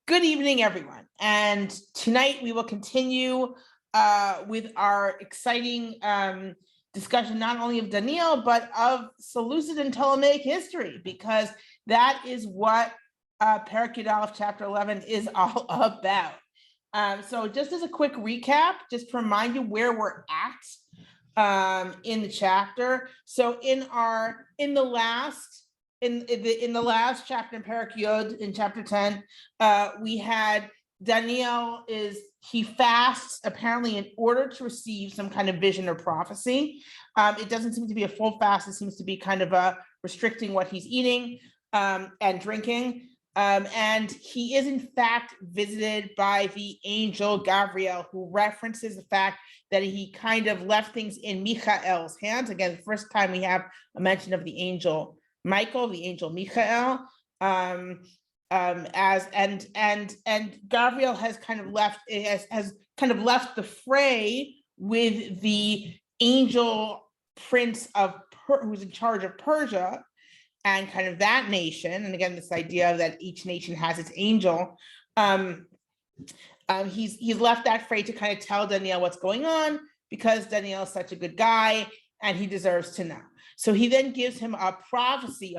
Good evening, everyone. And tonight we will continue with our exciting discussion, not only of Daniel, but of Seleucid and Ptolemaic history, because that is what Perek Yud Aleph chapter 11 is all about. So just as a quick recap, just to remind you where we're at in the chapter. So in the last chapter in Perek Yud, in chapter 10, we had Daniel he fasts apparently in order to receive some kind of vision or prophecy. It doesn't seem to be a full fast. It seems to be kind of restricting what he's eating and drinking. And he is in fact visited by the angel Gabriel, who references the fact that he kind of left things in Michael's hands. Again, the first time we have a mention of the angel Michael, the angel Michael, and Gabriel has kind of left the fray with the angel prince of who's in charge of Persia and kind of that nation. And again, this idea that each nation has its angel. He's left that fray to kind of tell Daniel what's going on, because Daniel is such a good guy and he deserves to know. So he then gives him a prophecy,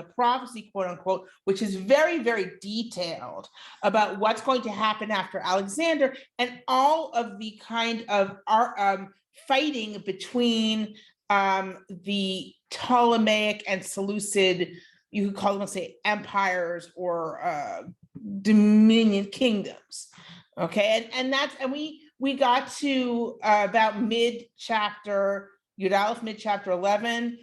quote unquote, which is very, very detailed about what's going to happen after Alexander and all of the kind of fighting between the Ptolemaic and Seleucid, you could call them, let's say, empires or dominion kingdoms. Okay, and we got to about mid-chapter Yud Aleph, mid-chapter 11.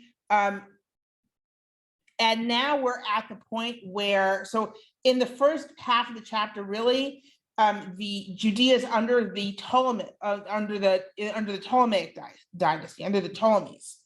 And now we're at the point where, so in the first half of the chapter, really, the Judea is under the Ptolemaic dynasty, under the Ptolemies.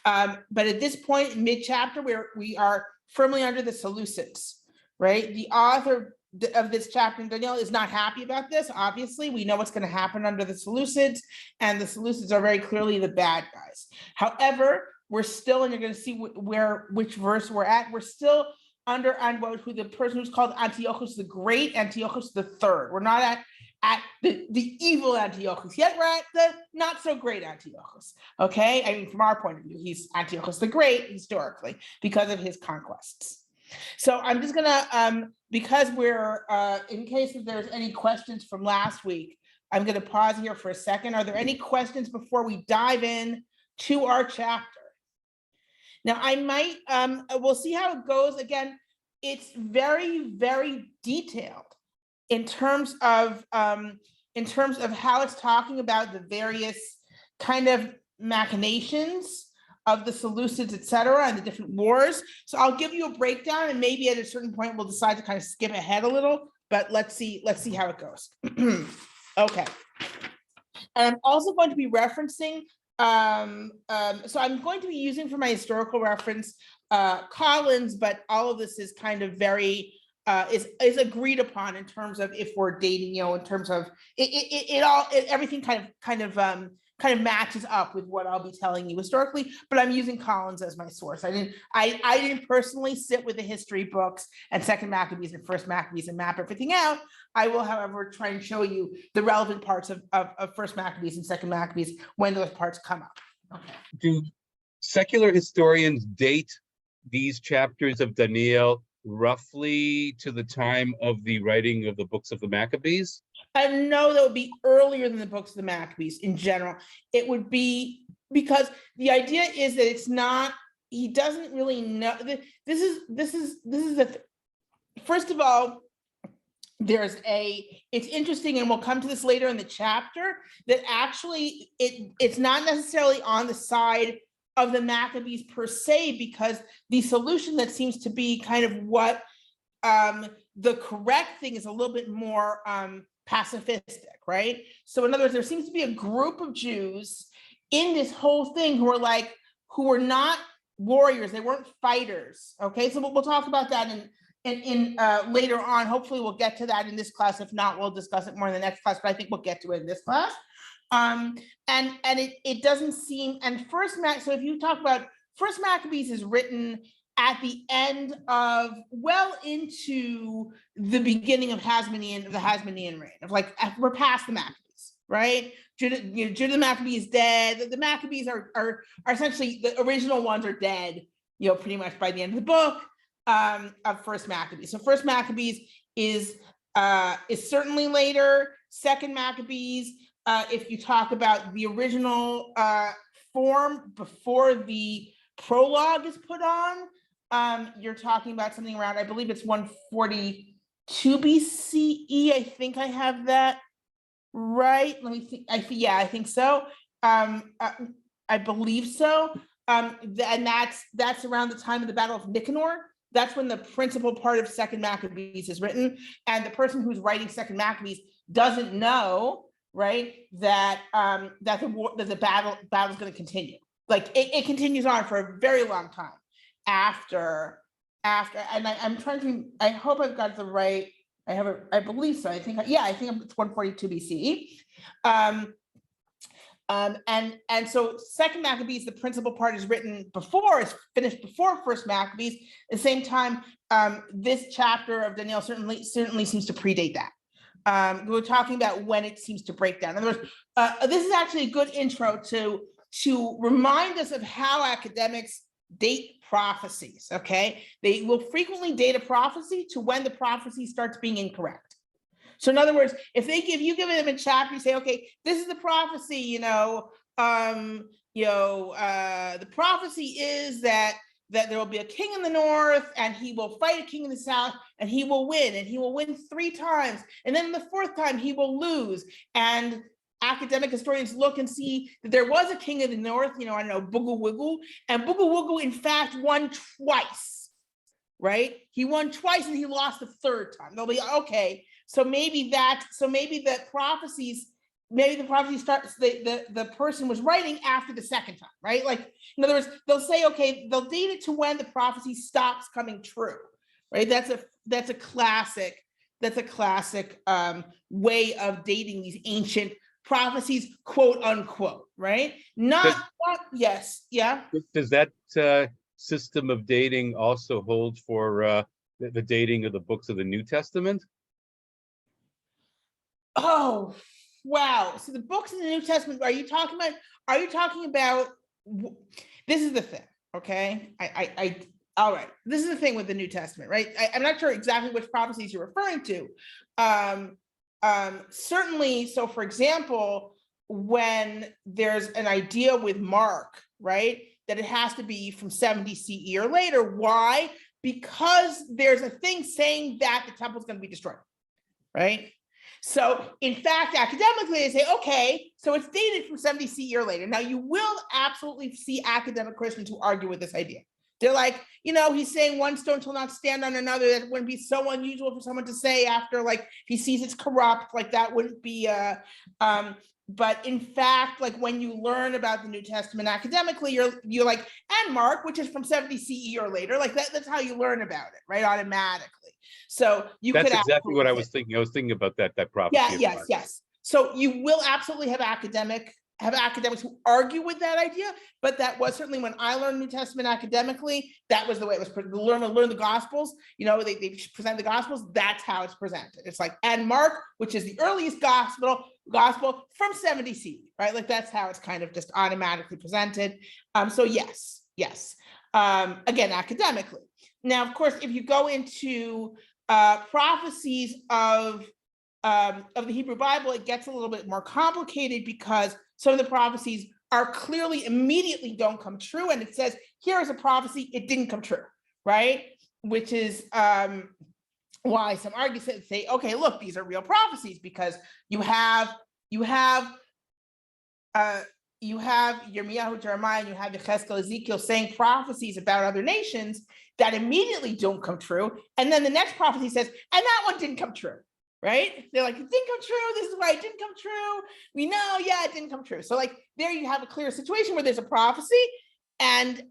But at this point, mid-chapter, we are firmly under the Seleucids, right? The author of this chapter in Daniel is not happy about this. Obviously, we know what's going to happen under the Seleucids, and the Seleucids are very clearly the bad guys. However, we're still, and you're going to see which verse we're at, we're still under who the person who's called Antiochus the Great, Antiochus the Third. We're not at the evil Antiochus yet. We're at the not so great Antiochus. Okay, I mean, from our point of view, he's Antiochus the Great historically because of his conquests. So I'm just gonna, because we're in case if there's any questions from last week, I'm gonna pause here for a second. Are there any questions before we dive in to our chapter? Now, I might, we'll see how it goes. Again, it's very, very detailed in terms of how it's talking about the various kind of machinations of the Seleucids, et cetera, and the different wars. So I'll give you a breakdown, and maybe at a certain point we'll decide to kind of skip ahead a little, but let's see how it goes. Okay. And I'm also going to be referencing, so I'm going to be using for my historical reference Collins, but all of this is kind of very is agreed upon in terms of if we're dating, in terms of everything kind of matches up with what I'll be telling you historically, but I'm using Collins as my source. I didn't personally sit with the history books and Second Maccabees and First Maccabees and map everything out. I will, however, try and show you the relevant parts of First Maccabees and Second Maccabees when those parts come up. Okay. Do secular historians date these chapters of Daniel roughly to the time of the writing of the books of the Maccabees? No, that would be earlier than the books of the Maccabees in general. It would be because the idea is that it's not, he doesn't really know. This is first of all, it's interesting, and we'll come to this later in the chapter, that actually it's not necessarily on the side of the Maccabees per se, because the solution that seems to be kind of what the correct thing is a little bit more pacifistic, right? So in other words, there seems to be a group of Jews in this whole thing who were not warriors, they weren't fighters. Okay, so we'll talk about that in later on. Hopefully we'll get to that in this class. If not, we'll discuss it more in the next class, but I think we'll get to it in this class. And it doesn't seem, and so if you talk about First Maccabees is written at the end of, well into the beginning of the Hasmonean reign, of like, we're past the Maccabees, right? Judah the Maccabee is dead. The Maccabees are essentially, the original ones are dead, pretty much by the end of the book of First Maccabees. So First Maccabees is certainly later. Second Maccabees, if you talk about the original form before the prologue is put on, you're talking about something around, I believe it's 142 BCE. I think I have that right. Let me think. I think so. I believe so. And that's around the time of the Battle of Nicanor. That's when the principal part of Second Maccabees is written, and the person who's writing Second Maccabees doesn't know, right, that the battle is going to continue. Like it continues on for a very long time after. And I'm trying to. I hope I've got the right. I believe so. I think it's 142 BCE. And so Second Maccabees, the principal part is finished before First Maccabees. At the same time, this chapter of Daniel certainly seems to predate that. We're talking about when it seems to break down. In other words, this is actually a good intro to remind us of how academics date prophecies. Okay, they will frequently date a prophecy to when the prophecy starts being incorrect. So in other words, if you give them a chapter, you say, okay, this is the prophecy, the prophecy is that there will be a king in the north and he will fight a king in the south and he will win 3 times. And then the 4th time he will lose. And academic historians look and see that there was a king in the north, Boogle Wiggle, and Boogle Wiggle in fact won twice, right? He won twice and he lost the 3rd time. They'll be, okay, so maybe the prophecy starts, the person was writing after the 2nd time, right? Like, in other words, they'll say, okay, they'll date it to when the prophecy stops coming true, right? That's a classic way of dating these ancient prophecies, quote unquote, right? Yes, yeah. Does that system of dating also hold for the dating of the books of the New Testament? Oh, wow. So the books in the New Testament, are you talking about, this is the thing, okay? All right. This is the thing with the New Testament, right? I'm not sure exactly which prophecies you're referring to. Certainly, so for example, when there's an idea with Mark, right, that it has to be from 70 CE or later. Why? Because there's a thing saying that the temple is going to be destroyed, right? So in fact, academically, they say, okay, so it's dated from 70 CE or later. Now, you will absolutely see academic Christians who argue with this idea. They're like, he's saying one stone shall not stand on another. That wouldn't be so unusual for someone to say after, like, if he sees it's corrupt, like that wouldn't be, but in fact, like when you learn about the New Testament academically, you're like, and Mark, which is from 70 CE or later, like that's how you learn about it, right? Automatically. So that's exactly what I was thinking. I was thinking about that prophecy. Yeah, yes. So you will absolutely have academics who argue with that idea, but that was certainly when I learned New Testament academically, that was the way it was learn the Gospels. They present the Gospels. That's how it's presented. It's like, and Mark, which is the earliest gospel from 70 CE, right? Like that's how it's kind of just automatically presented. So yes. Again, academically. Now, of course, if you go into prophecies of the Hebrew Bible, it gets a little bit more complicated because some of the prophecies are clearly immediately don't come true. And it says, here is a prophecy, it didn't come true, right? Which is why some arguments say, okay, look, these are real prophecies because you have Yirmiyahu, Jeremiah, and you have Yechezkel, Ezekiel saying prophecies about other nations that immediately don't come true. And then the next prophecy says, and that one didn't come true, right? They're like, it didn't come true. This is why it didn't come true. We know, yeah, it didn't come true. So like there you have a clear situation where there's a prophecy and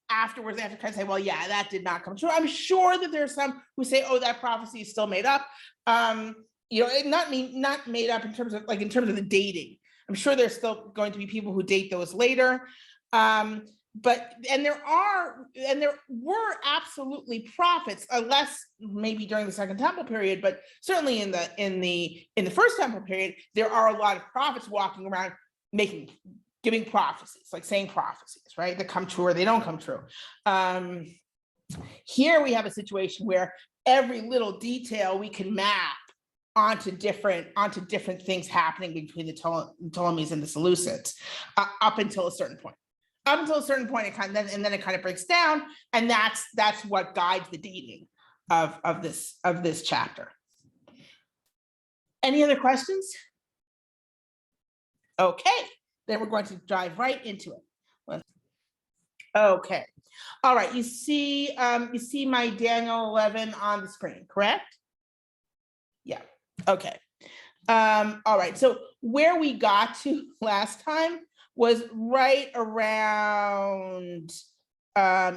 afterwards they have to kind of say, well, yeah, that did not come true. I'm sure that there's some who say, oh, that prophecy is still made up. Not made up in terms of the dating. I'm sure there's still going to be people who date those later. there were absolutely prophets, unless maybe during the Second Temple period, but certainly in the First Temple period, there are a lot of prophets walking around giving prophecies, like saying prophecies, right, that come true or they don't come true. Here we have a situation where every little detail we can map onto different things happening between the Ptolemies and the Seleucids up until a certain point. Up until a certain point, it kind of breaks down, and that's what guides the dating of this chapter. Any other questions? Okay, then we're going to dive right into it. Okay, all right. You see my Daniel 11 on the screen, correct? Yeah. Okay. All right. So where we got to last time was right around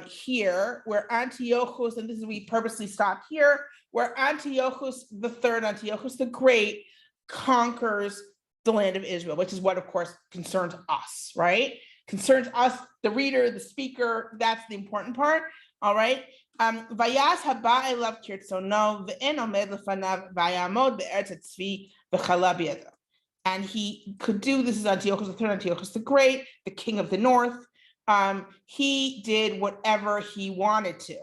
here, where Antiochus, and we purposely stopped here, where Antiochus III, Antiochus the Great, conquers the land of Israel, which is what, of course, concerns us, right? Concerns us, the reader, the speaker. That's the important part. All right. Vayas haba elav kirtzono ve'en omed lefanav vayamod be'eretz tzvi v'chala biyado. And he could do, this is Antiochus III, Antiochus the Great, the king of the north. He did whatever he wanted to,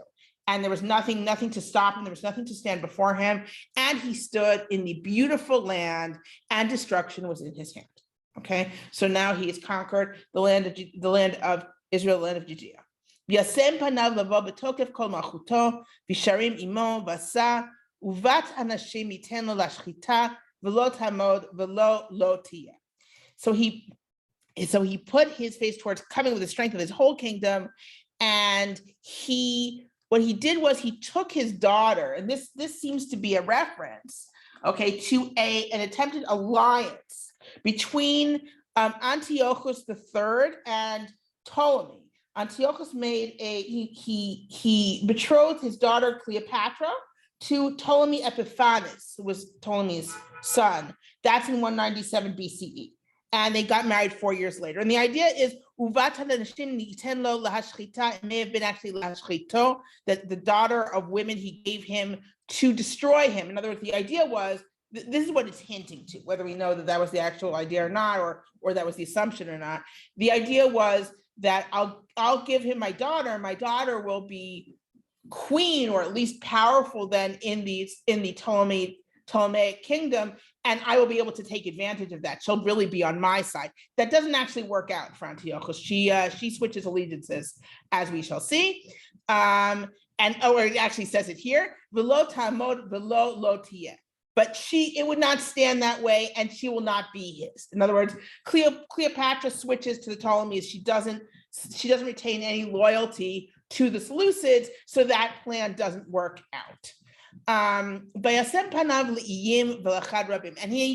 and there was nothing to stop him. There was nothing to stand before him. And he stood in the beautiful land, and destruction was in his hand. Okay, so now he has conquered the land of Israel, the land of Judea. Yasem panav lavo betokef kol malchuto v'sharim imo v'asa uvat anashim yiten lo lashchita v'lo tamod v'lo lo tiyeh. So he put his face towards coming with the strength of his whole kingdom, and what he did was he took his daughter, and this seems to be a reference, okay, to an attempted alliance between Antiochus III and Ptolemy. Antiochus he betrothed his daughter Cleopatra to Ptolemy Epiphanes, who was Ptolemy's son. That's in 197 BCE. And they got married 4 years later. And the idea is, it may have been actually lahashchito, that the daughter of women he gave him to destroy him. In other words, the idea was, this is what it's hinting to, whether we know that was the actual idea or not, or that was the assumption or not. The idea was that I'll give him my daughter, and my daughter will be queen, or at least powerful then in the Ptolemaic kingdom, and I will be able to take advantage of that. She'll really be on my side. That doesn't actually work out for Antiochus. She switches allegiances, as we shall see. Or it actually says it here, v'lo tamod v'lo lo tiyeh. But it would not stand that way, and she will not be his. In other words, Cleopatra switches to the Ptolemies. She doesn't retain any loyalty to the Seleucids, so that plan doesn't work out. And he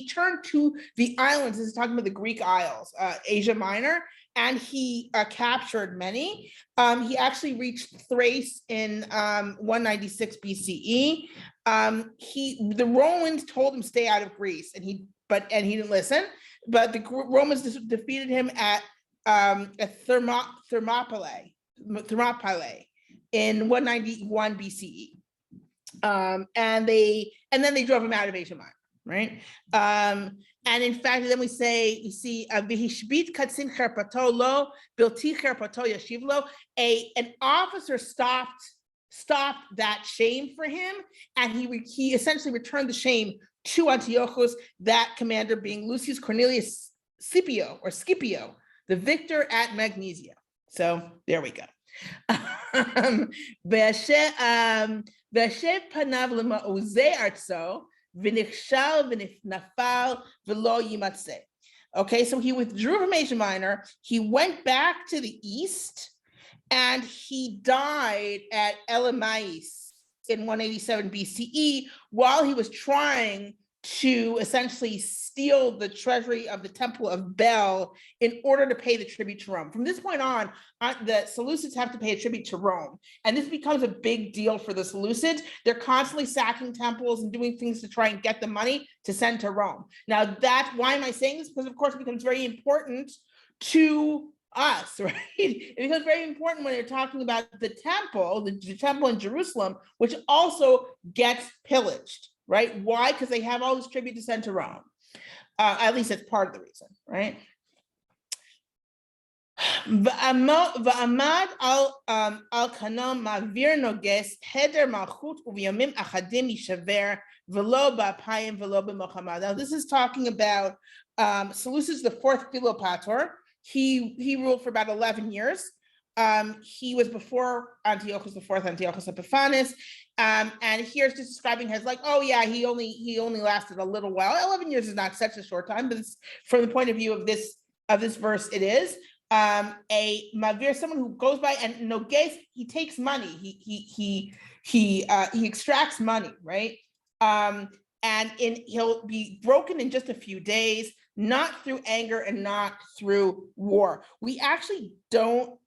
turned to the islands. This is talking about the Greek Isles, Asia Minor, and he captured many. He actually reached Thrace in 196 BCE. The Romans told him stay out of Greece, and he didn't listen. But the Romans defeated him at Thermopylae in 191 BCE. And then they drove him out of Asia Minor, right? And in fact, then we see v'hishbit katzin cherpato lo bilti cherpato yashiv lo. An officer stopped that shame for him, and he essentially returned the shame to Antiochus, that commander being Lucius Cornelius Scipio, the victor at Magnesia. So there we go. V'ashev panav lema'ozei artzo v'nichshal v'nafal v'lo yimatzeh. Okay, so he withdrew from Asia Minor. He went back to the east, and he died at Elymais in 187 BCE while he was trying to essentially steal the treasury of the Temple of Bel in order to pay the tribute to Rome. From this point on, the Seleucids have to pay a tribute to Rome. And this becomes a big deal for the Seleucids. They're constantly sacking temples and doing things to try and get the money to send to Rome. Now, why am I saying this? Because, of course, it becomes very important to us, right? It becomes very important when you're talking about the temple in Jerusalem, which also gets pillaged, right? Why? Because they have all this tribute to send to Rome. At least that's part of the reason, right? ועמד על כנו מעביר נוגס, הדר מלכות ובימים אחדים יישבר, ולא באפיים ולא במלחמה. Now this is talking about Seleucus the fourth Philopator. He ruled for about 11 years. He was before Antiochus the fourth, Antiochus Epiphanes. And here's just describing his like, oh yeah, he only lasted a little while. 11 years is not such a short time, but it's, from the point of view of this verse, it is. A mavir, someone who goes by, and noges, he takes money. He extracts money, right? And he'll be broken in just a few days, not through anger and not through war. We actually don't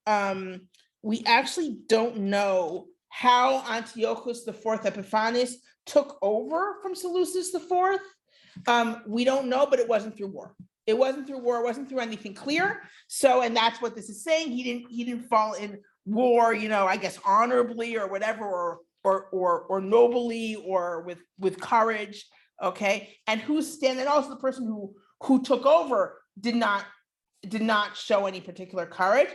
know how Antiochus the fourth Epiphanes took over from Seleucus the fourth. We don't know, but it wasn't through war. It wasn't through war, it wasn't through anything clear. So, and that's what this is saying. He didn't fall in war, I guess honorably or whatever, or nobly, or with courage. Okay. And and also the person who took over did not show any particular courage.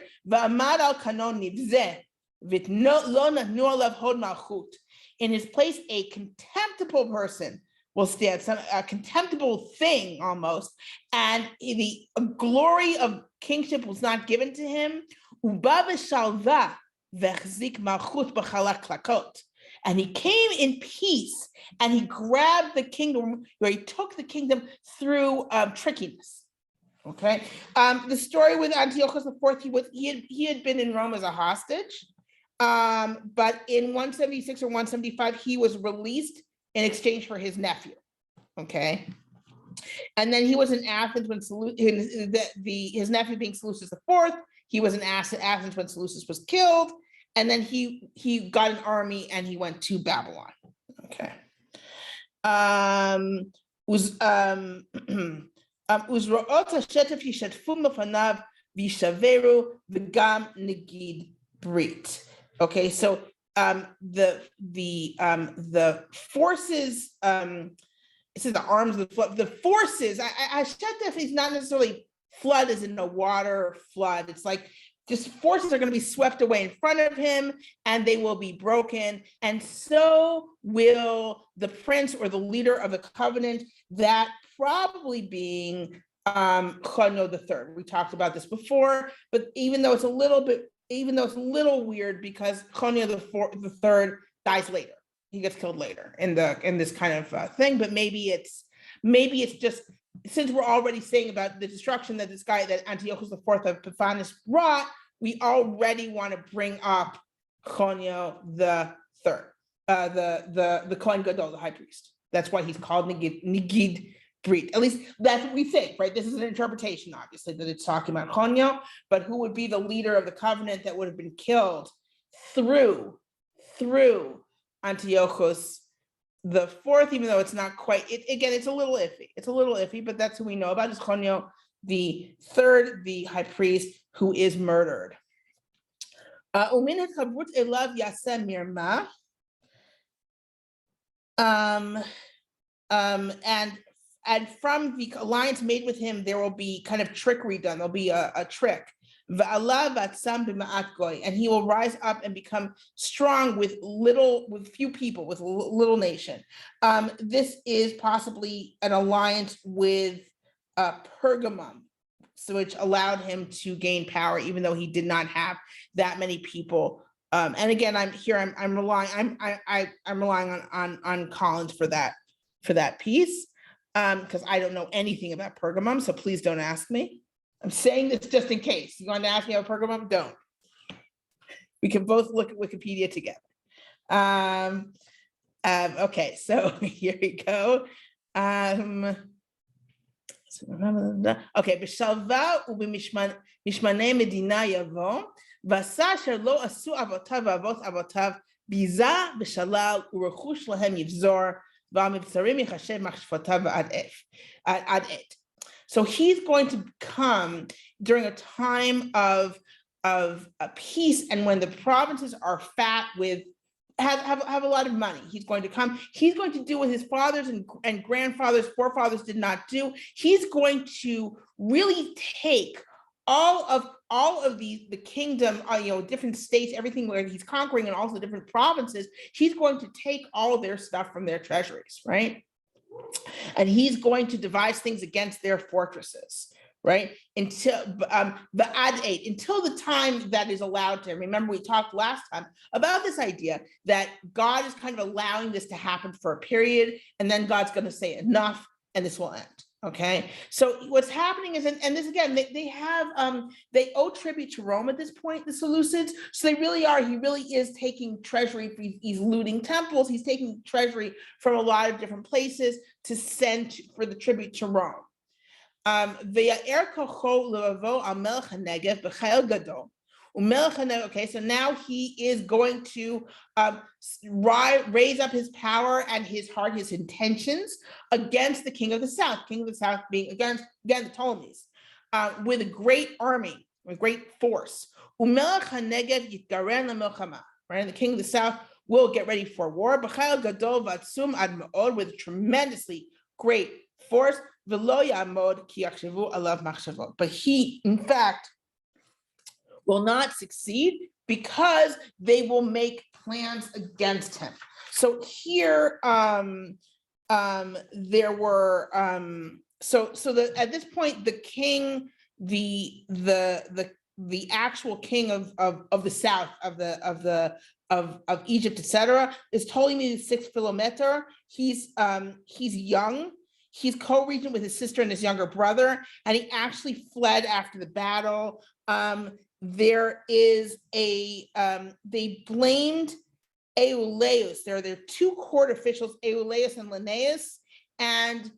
In his place, a contemptible person will stand, a contemptible thing almost, and the glory of kingship was not given to him. And he came in peace, and he grabbed the kingdom, where he took the kingdom through trickiness. Okay, the story with Antiochus IV, he had been in Rome as a hostage, but in 176 or 175 he was released in exchange for his nephew. Okay, and then he was in Athens when his nephew being Seleucus IV, he was in Athens when Seleucus was killed, and then he got an army and he went to Babylon. Okay. Uzroot השטף ישתפו מפניו וישברו וגם נגיד ברית. Okay, so the forces, it says the arms of the flood, the forces, Shetef is not necessarily flood as in a water flood. It's like just forces are going to be swept away in front of him, and they will be broken. And so will the prince or the leader of the covenant, that probably being Chonio III. We talked about this before, but even though it's a little weird, because Chonio III dies later. He gets killed later in this kind of thing, but maybe it's just, since we're already saying about the destruction that that Antiochus IV of Epiphanes wrought, we already want to bring up Chonio III, the Kohen Gadol, the high priest. That's why he's called Nigid Brit. At least that's what we think, right? This is an interpretation, obviously, that it's talking about Chonio, but who would be the leader of the covenant that would have been killed through Antiochus the fourth, even though it's not quite, again, it's a little iffy, but that's who we know about, is Chonio the third, the high priest, who is murdered. And from the alliance made with him, there will be kind of trickery done. There'll be a trick. And he will rise up and become strong with few people, with a little nation. This is possibly an alliance with Pergamum, so which allowed him to gain power, even though he did not have that many people. And again, I'm relying on Collins for that piece, because I don't know anything about Pergamum, so please don't ask me. I'm saying this just in case. You want to ask me about Pergamum? Don't. We can both look at Wikipedia together. Okay, so here we go. Okay, B'shalva u'b'mishmanei medina yavo, v'asa asher lo asu avotav v'avot avotav, biza v'shalal u'rechush lahem yivzor, v'amivtzarim yichashev machshvotav ad et. So he's going to come during a time of peace, and when the provinces are fat with have a lot of money. He's going to come. He's going to do what his fathers and grandfathers, forefathers did not do. He's going to really take all of the kingdom, different states, everything where he's conquering, and also different provinces. He's going to take all their stuff from their treasuries, right? And he's going to devise things against their fortresses, right? Until the ad 8, until the time that is allowed to him. Remember, we talked last time about this idea that God is kind of allowing this to happen for a period, and then God's going to say enough, and this will end. Okay, so what's happening is, and this again, they owe tribute to Rome at this point, the Seleucids. So he really is taking treasury. He's looting temples. He's taking treasury from a lot of different places to send for the tribute to Rome. Okay, so now he is going to raise up his power and his heart, his intentions against the king of the south. King of the south being against, again, the Ptolemies, with a great army, a great force. Right? And the king of the south will get ready for war with a tremendously great force. But he, in fact, will not succeed because they will make plans against him. So here, there were at this point, the king, the actual king of the south of Egypt, etc., is Ptolemy the sixth Philometor. He's young. He's co-regent with his sister and his younger brother, and he actually fled after the battle. There is they blamed Euleus. There are two court officials, Euleus and Linnaeus, and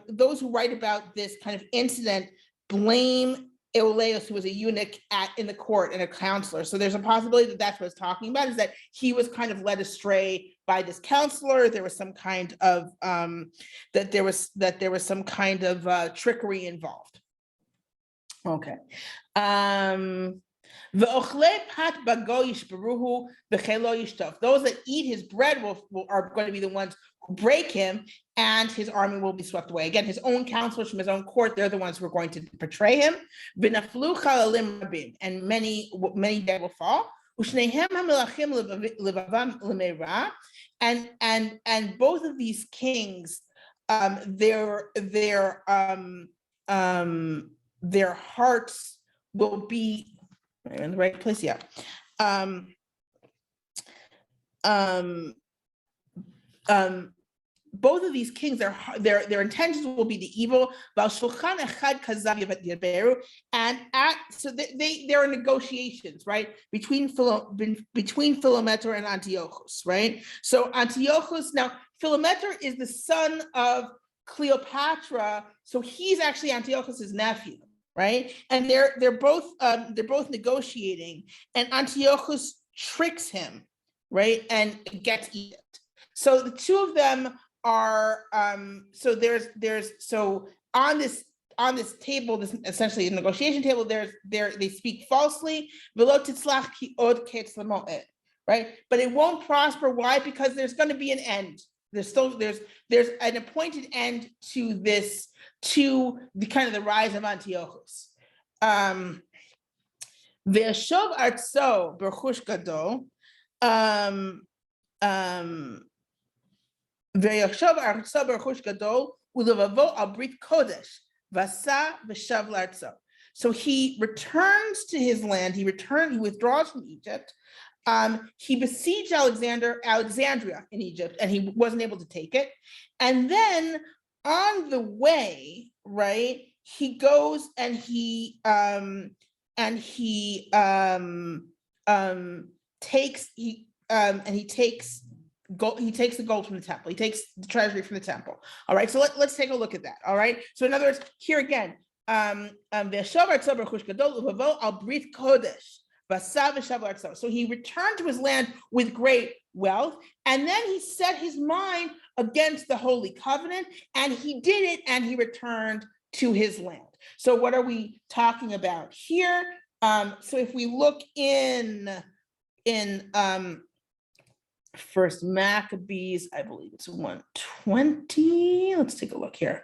those who write about this kind of incident blame Euleus, who was a eunuch in the court and a counselor. So there's a possibility that that's what it's talking about, is that he was kind of led astray by this counselor. There was some kind of some kind of trickery involved. Okay. Those that eat his bread are going to be the ones who break him, and his army will be swept away. Again, his own counselors from his own court, they're the ones who are going to betray him. And many dead will fall. And both of these kings, their hearts will be in the right place. Yeah. Both of these kings, their intentions will be the evil. And so there are negotiations, right, between Philometor and Antiochus, right? So Antiochus, now Philometor is the son of Cleopatra, so he's actually Antiochus's nephew, right? And they're both negotiating, and Antiochus tricks him, right, and gets Egypt. So the two of them are so on this table, this essentially a negotiation table, they speak falsely, right? But it won't prosper. Why? Because there's going to be an end. There's an appointed end to this, to the kind of the rise of Antiochus. Ve'ashov artso b'rechush gadol. Ve'yachshav artso b'rechush gadol u'levavo al brit kodesh v'asa v'shav l'artso. So he returns to his land. He withdraws from Egypt. He besieged Alexandria in Egypt, and he wasn't able to take it. And then on the way, right, he goes and he takes the gold from the temple. He takes the treasury from the temple. All right, so let's take a look at that. All right, so in other words, here again, so he returned to his land with great wealth, and then he set his mind against the Holy Covenant, and he did it, and he returned to his land. So what are we talking about here? So if we look in First Maccabees, I believe it's 120. Let's take a look here.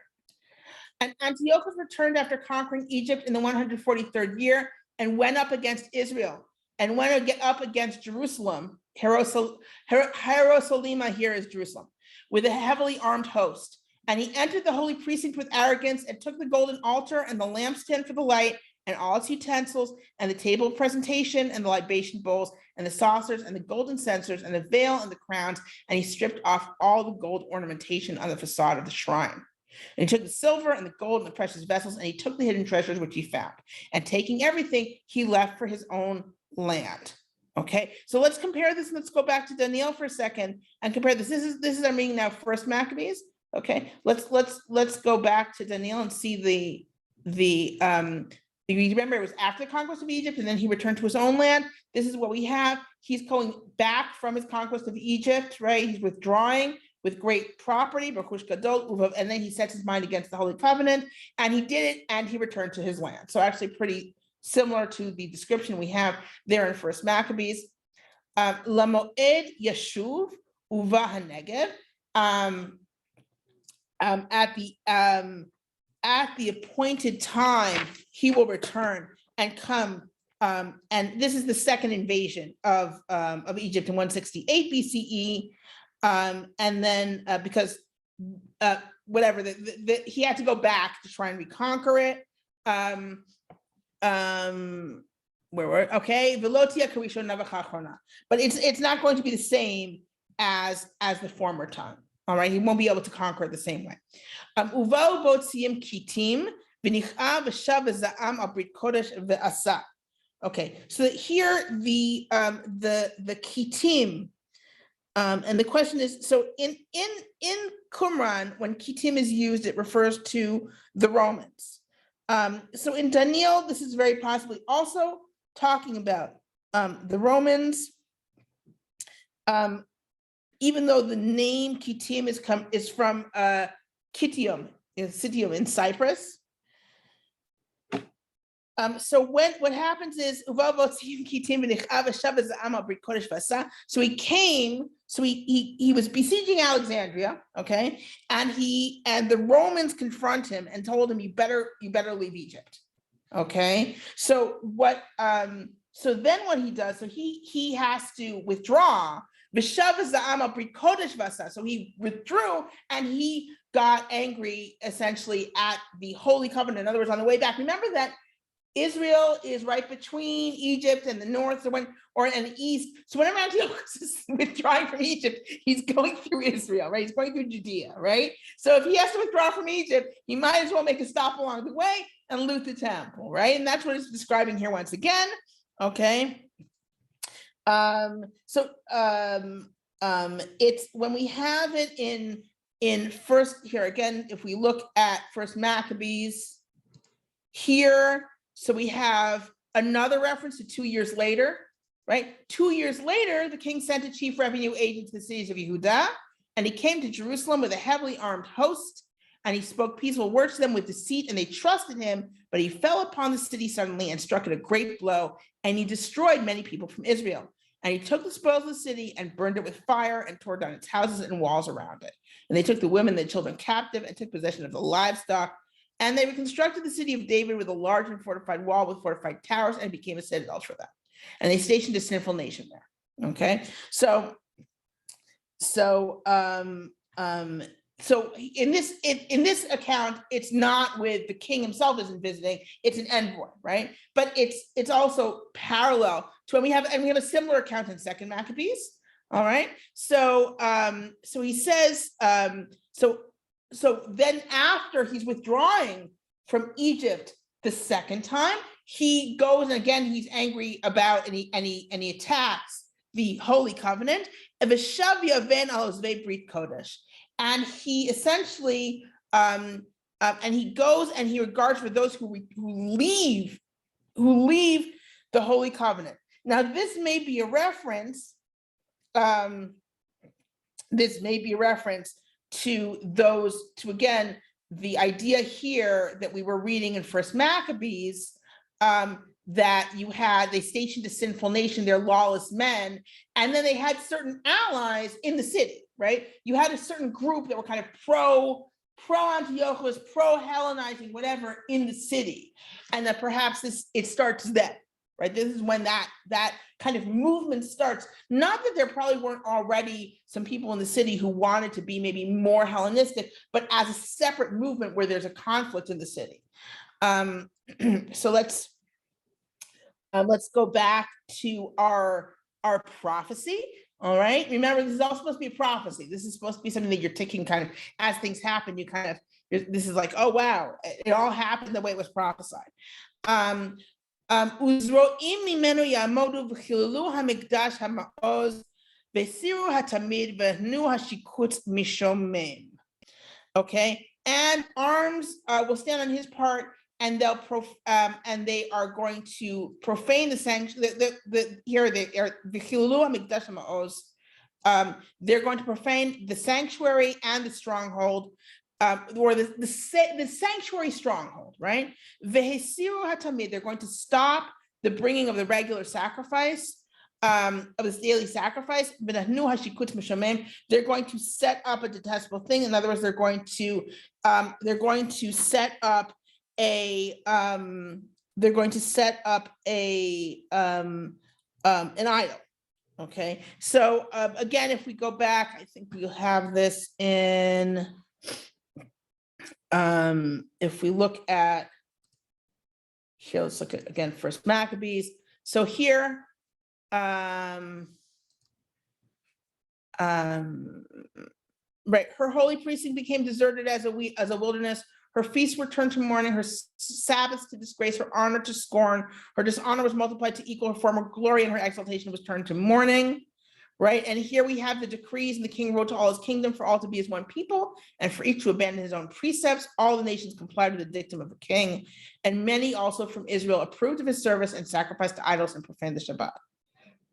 And Antiochus returned after conquering Egypt in the 143rd year and went up against Israel and went up against Jerusalem. Hierosolima here is Jerusalem, with a heavily armed host. And he entered the holy precinct with arrogance and took the golden altar and the lampstand for the light and all its utensils and the table of presentation and the libation bowls and the saucers and the golden censers and the veil and the crowns. And he stripped off all the gold ornamentation on the facade of the shrine. And he took the silver and the gold and the precious vessels, and he took the hidden treasures which he found. And taking everything, he left for his own land. Okay, so let's compare this. Let's go back to Daniel for a second and compare this. This is our reading now, First Maccabees. Okay, let's go back to Daniel and see you remember it was after the conquest of Egypt, and then he returned to his own land. This is what we have. He's going back from his conquest of Egypt, right? He's withdrawing with great property, and then he sets his mind against the Holy Covenant, and he did it, and he returned to his land. So actually pretty similar to the description we have there in First Maccabees. Lamoed Yeshuv Uva HaNegev, at the appointed time, he will return and come. And this is the second invasion of Egypt in 168 BCE. And then because whatever, he had to go back to try and reconquer it. Where were it? Okay, Velotia Karisho Navachachona. But it's not going to be the same as the former time. All right, he won't be able to conquer it the same way. Uval Botsiim Kitim V'nicha V'shav V'za'am Abrit Kodesh V'asa. Okay, so here the Kitim, and the question is, so in Qumran, when Kitim is used, it refers to the Romans. So in Daniel, this is very possibly also talking about the Romans. Even though the name Kitim is from Kitium in Cyprus. So what happens is, so he came, so he was besieging Alexandria, okay, and the Romans confront him and told him, you better leave Egypt, okay. So so then what he does, so he has to withdraw. So he withdrew and he got angry essentially at the Holy Covenant. In other words, on the way back, remember that Israel is right between Egypt and the north and the east. So whenever Antiochus is withdrawing from Egypt, he's going through Israel, right? He's going through Judea, right? So if he has to withdraw from Egypt, he might as well make a stop along the way and loot the temple, right? And that's what it's describing here once again, okay? It's when we have it in first here again, if we look at First Maccabees here, so we have another reference to 2 years later, right? 2 years later, the king sent a chief revenue agent to the cities of Yehudah, and he came to Jerusalem with a heavily armed host, and he spoke peaceful words to them with deceit, and they trusted him, but he fell upon the city suddenly and struck it a great blow, and he destroyed many people from Israel. And he took the spoils of the city and burned it with fire and tore down its houses and walls around it. And they took the women and the children captive and took possession of the livestock. And they reconstructed the city of David with a large and fortified wall with fortified towers, and it became a citadel for them. And they stationed a sinful nation there. Okay, so in this account, it's not with the king himself isn't visiting, it's an envoy, right? But it's also parallel to when we have a similar account in Second Maccabees. All right. So he says, so then after he's withdrawing from Egypt the second time, he goes and again he's angry about and he attacks the Holy Covenant. And he essentially and he goes and he regards for those who leave the Holy Covenant. Now this may be a reference. again, the idea here that we were reading in First Maccabees, that they stationed a sinful nation, they're lawless men, and then they had certain allies in the city, right? You had a certain group that were kind of pro-Antiochus, pro-Hellenizing, whatever, in the city, and that perhaps it starts then, right? This is when that kind of movement starts. Not that there probably weren't already some people in the city who wanted to be maybe more Hellenistic, but as a separate movement where there's a conflict in the city. So let's go back to our prophecy. All right. Remember, this is all supposed to be a prophecy. This is supposed to be something that you're taking kind of as things happen. This is like, oh wow, it all happened the way it was prophesied. Uzro'im mimenu yamodu v'chilulu hamikdash hama'oz v'siru hatamid v'hnu hashikut mishomim. Okay, and arms will stand on his part, and they are going to profane the sanctuary. Here they are, v'chilulu hamikdash hama'oz. They're going to profane the sanctuary and the stronghold. Or the sanctuary stronghold, right? Vehesiru hatamid, they're going to stop the bringing of the regular sacrifice, of this daily sacrifice. They're going to set up a detestable thing. In other words, they're going to set up an idol. Okay, so again, if we go back, I think we'll have this in. If we look at here, let's look at again First Maccabees. So here, right, her holy precinct became deserted as a wilderness. Her feasts were turned to mourning, her Sabbaths to disgrace, her honor to scorn. Her dishonor was multiplied to equal her former glory, and her exaltation was turned to mourning. Right, and here we have the decrees, and the king wrote to all his kingdom for all to be as one people, and for each to abandon his own precepts. All the nations complied with the dictum of the king, and many also from Israel approved of his service and sacrificed to idols and profaned the Shabbat.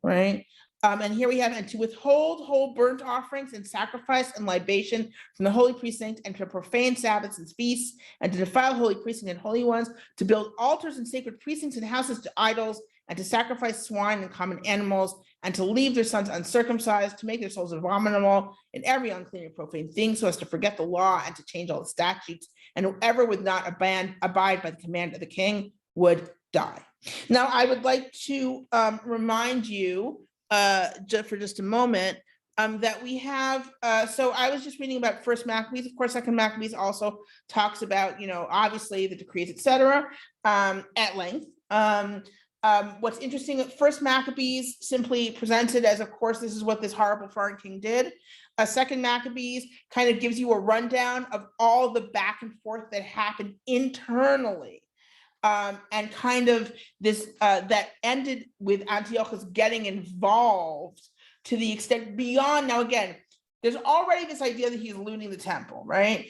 Right, and here we have, and to withhold whole burnt offerings and sacrifice and libation from the holy precinct, and to profane Sabbaths and feasts, and to defile holy precinct and holy ones, to build altars and sacred precincts and houses to idols, and to sacrifice swine and common animals, and to leave their sons uncircumcised, to make their souls abominable in every unclean and profane thing, so as to forget the law and to change all the statutes. And whoever would not abide by the command of the king would die. Now, I would like to remind you, for just a moment, that we have. So I was just reading about First Maccabees. Of course, Second Maccabees also talks about, obviously the decrees, etc., at length. What's interesting, First Maccabees simply presented as, of course, this is what this horrible foreign king did. Second Maccabees kind of gives you a rundown of all the back and forth that happened internally, and kind of this that ended with Antiochus getting involved to the extent beyond. Now, again, there's already this idea that he's looting the temple, right?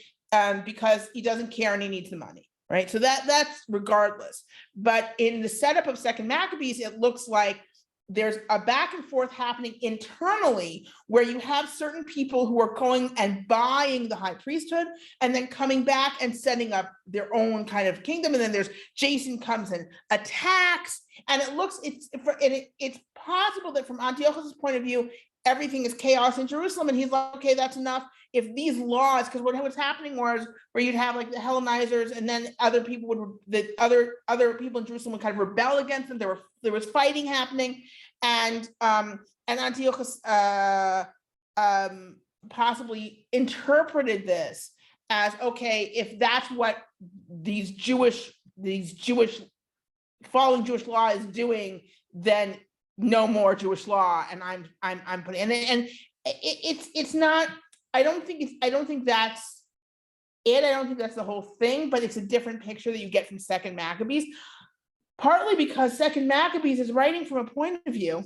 Because he doesn't care and he needs the money. Right, so that's regardless. But in the setup of Second Maccabees, it looks like there's a back and forth happening internally, where you have certain people who are going and buying the high priesthood, and then coming back and setting up their own kind of kingdom. And then there's Jason comes and attacks, and it's possible that from Antiochus' point of view, everything is chaos in Jerusalem, and he's like, okay, that's enough. If these laws, because what was happening was where you'd have like the Hellenizers, and then other people other people in Jerusalem would kind of rebel against them. There was fighting happening, and Antiochus possibly interpreted this as, okay, if that's what these Jewish following Jewish law is doing, then no more Jewish law, and I'm putting, and it's not. I don't think that's it. I don't think that's the whole thing, but it's a different picture that you get from Second Maccabees, partly because Second Maccabees is writing from a point of view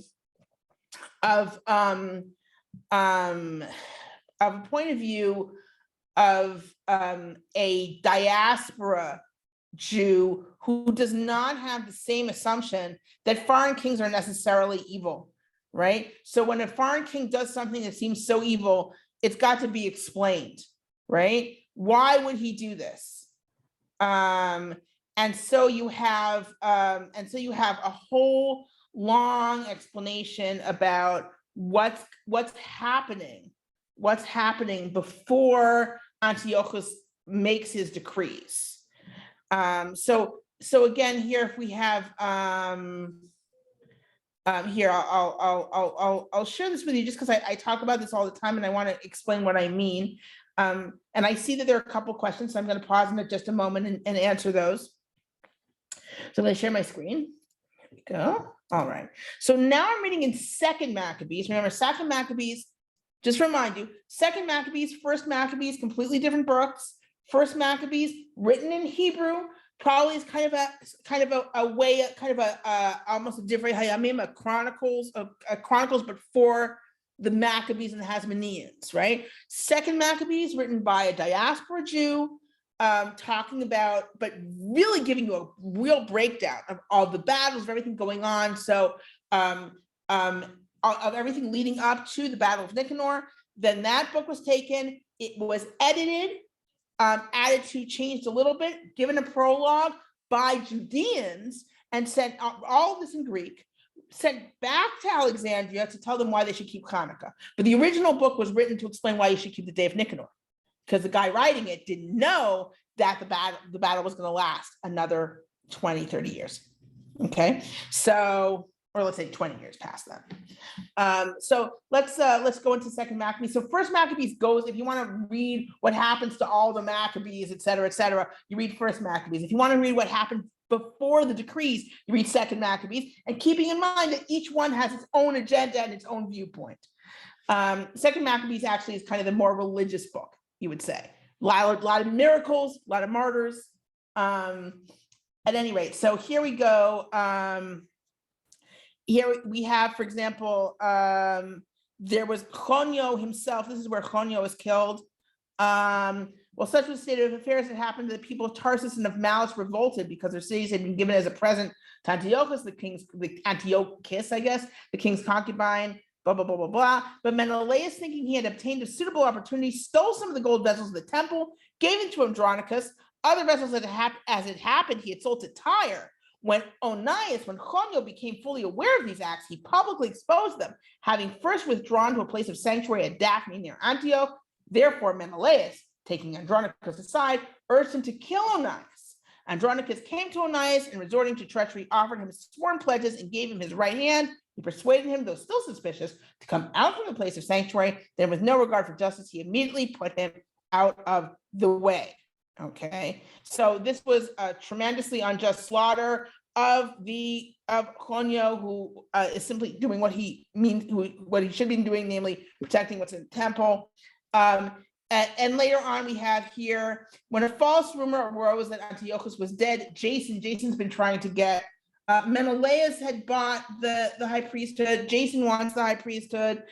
of a diaspora Jew who does not have the same assumption that foreign kings are necessarily evil, right? So when a foreign king does something that seems so evil, it's got to be explained, right? Why would he do this? And so you have a whole long explanation about what's happening before Antiochus makes his decrees. So again, here if we have here, I'll share this with you just because I talk about this all the time and I want to explain what I mean. And I see that there are a couple questions, so I'm going to pause in just a moment and answer those. So I'm going to share my screen. Here we go. All right. So now I'm reading in Second Maccabees. Remember, Second Maccabees, just remind you, Second Maccabees, First Maccabees, completely different books. First Maccabees, written in Hebrew, probably is kind of a way, almost a different hayamim, a chronicles, but for the Maccabees and the Hasmoneans, right? Second Maccabees, written by a diaspora Jew, talking about, but really giving you a real breakdown of all the battles, of everything going on. So of everything leading up to the Battle of Nicanor. Then that book was taken, it was edited, added to, changed a little bit, given a prologue by Judeans, and sent all of this in Greek, sent back to Alexandria to tell them why they should keep Hanukkah. But the original book was written to explain why you should keep the Day of Nicanor, because the guy writing it didn't know that the battle was going to last another 20, 30 years. Okay, so, or let's say 20 years past that. So let's go into Second Maccabees. So First Maccabees goes, if you want to read what happens to all the Maccabees, et cetera, you read First Maccabees. If you want to read what happened before the decrees, you read Second Maccabees, and keeping in mind that each one has its own agenda and its own viewpoint. Second Maccabees actually is kind of the more religious book, you would say. A lot of miracles, a lot of martyrs. At any rate, so here we go. Here we have, for example, there was Chonio himself. This is where Chonio was killed. Well, such was the state of affairs that happened to the people of Tarsus and of Malis revolted because their cities had been given as a present to Antiochus, the king's concubine, blah, blah, blah, blah, blah. But Menelaus, thinking he had obtained a suitable opportunity, stole some of the gold vessels of the temple, gave it to Andronicus. Other vessels, as it happened, he had sold to Tyre. When Chonio became fully aware of these acts, he publicly exposed them, having first withdrawn to a place of sanctuary at Daphne near Antioch. Therefore, Menelaus, taking Andronicus aside, urged him to kill Onias. Andronicus came to Onias and, resorting to treachery, offered him sworn pledges and gave him his right hand. He persuaded him, though still suspicious, to come out from the place of sanctuary. Then, with no regard for justice, he immediately put him out of the way. Okay, so this was a tremendously unjust slaughter of Chonio, who is simply doing what he should be doing, namely protecting what's in the temple. And later on, we have here, when a false rumor arose that Antiochus was dead, Jason's been trying to get, Menelaus had bought the high priesthood. Jason wants the high priesthood.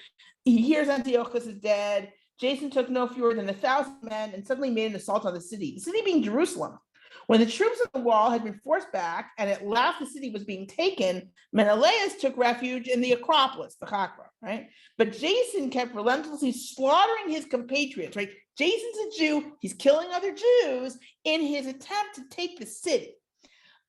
He hears Antiochus is dead. Jason took no fewer than 1,000 men and suddenly made an assault on the city being Jerusalem. When the troops on the wall had been forced back and at last the city was being taken, Menelaus took refuge in the Acropolis, the Chakra, right? But Jason kept relentlessly slaughtering his compatriots, right? Jason's a Jew, he's killing other Jews in his attempt to take the city.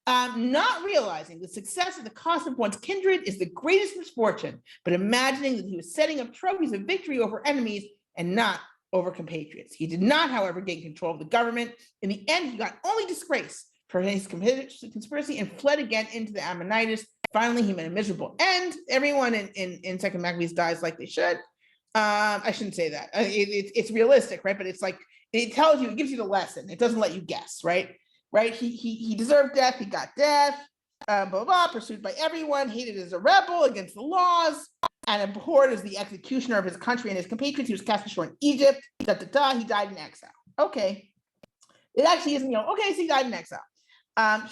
Not realizing the success at the cost of one's kindred is the greatest misfortune, but imagining that he was setting up trophies of victory over enemies and not over compatriots. He did not, however, gain control of the government. In the end, he got only disgrace for his conspiracy and fled again into the Ammonites. Finally, he met a miserable end. Everyone in Second Maccabees dies like they should. I shouldn't say that. It's realistic, right? But it's like, it tells you, it gives you the lesson. It doesn't let you guess, right? Right? He deserved death. He got death. Blah, blah, blah, pursued by everyone, hated as a rebel against the laws, and abhorred as the executioner of his country and his compatriots. He was cast ashore in Egypt. He died in exile. Okay. It actually isn't, okay, so he died in exile.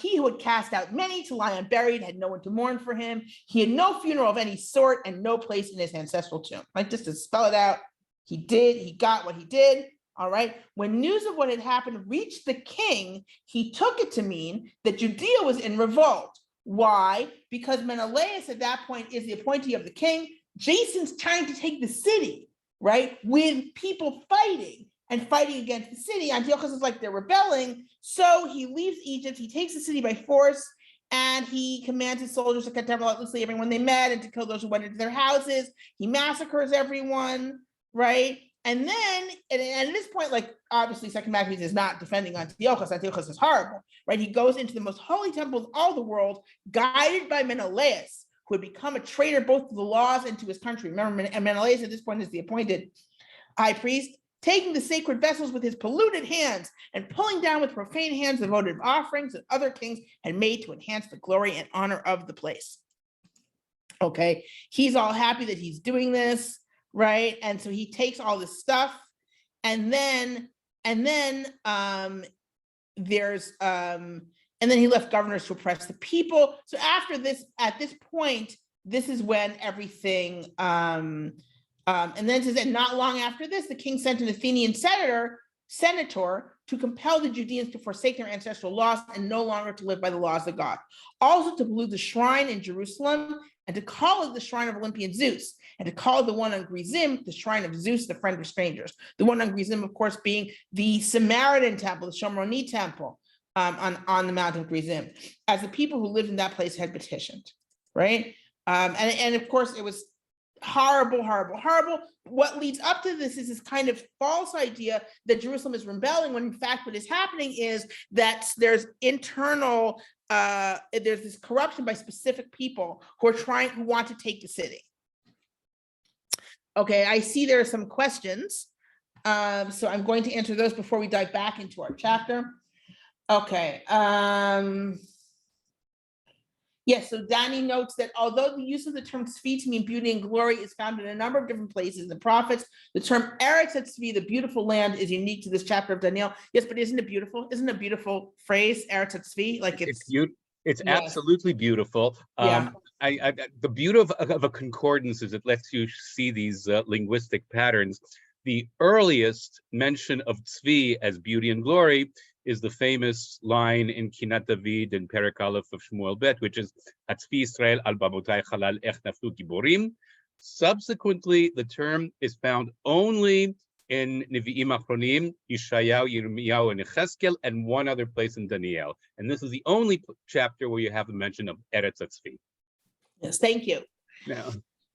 He who had cast out many to lie unburied had no one to mourn for him. He had no funeral of any sort and no place in his ancestral tomb. Like, just to spell it out, he got what he did. All right. When news of what had happened reached the king, he took it to mean that Judea was in revolt. Why? Because Menelaus at that point is the appointee of the king. Jason's trying to take the city, right, with people fighting. and fighting against the city. Antiochus is like, they're rebelling. So he leaves Egypt, he takes the city by force, and he commands his soldiers to cut down relentlessly everyone they met and to kill those who went into their houses. He massacres everyone, right? And then, and at this point, like, obviously, Second Maccabees is not defending Antiochus. Antiochus is horrible, right? He goes into the most holy temple of all the world, guided by Menelaus, who had become a traitor both to the laws and to his country. Remember, Menelaus at this point is the appointed high priest, taking the sacred vessels with his polluted hands and pulling down with profane hands the votive offerings that other kings had made to enhance the glory and honor of the place. Okay, he's all happy that he's doing this, right? And so he takes all this stuff, and then he left governors to oppress the people. So after this, at this point, this is when everything and then it says, and not long after this, the king sent an Athenian senator to compel the Judeans to forsake their ancestral laws and no longer to live by the laws of God. Also to pollute the shrine in Jerusalem and to call it the shrine of Olympian Zeus, and to call the one on Gerizim the shrine of Zeus, the friend of strangers. The one on Gerizim, of course, being the Samaritan temple, the Shomroni temple on the mountain of Gerizim, as the people who lived in that place had petitioned, right? And of course, it was horrible, horrible, horrible. What leads up to this is this kind of false idea that Jerusalem is rebelling, when in fact what is happening is that there's internal, there's this corruption by specific people who want to take the city. Okay, I see there are some questions. So I'm going to answer those before we dive back into our chapter. Okay. Yes, so Danny notes that although the use of the term tzvi to mean beauty and glory is found in a number of different places in the prophets, the term Eretz tzvi, the beautiful land, is unique to this chapter of Daniel. Yes, but isn't it beautiful? Isn't it a beautiful phrase, Eretz tzvi? Like it's yes. Absolutely beautiful. Yeah. The beauty of a concordance is it lets you see these linguistic patterns. The earliest mention of tzvi as beauty and glory is the famous line in Kinat David in Perek Aleph of Shmuel Bet, which is Hatzvi Israel al babotai chalal ech naflu giborim. Subsequently, the term is found only in Nevi'im Achronim, Yeshayahu, Yirmiyahu, and Yechezkel, and one other place in Daniel. And this is the only chapter where you have the mention of Eretz Tzvi. Yes, thank you. Yeah.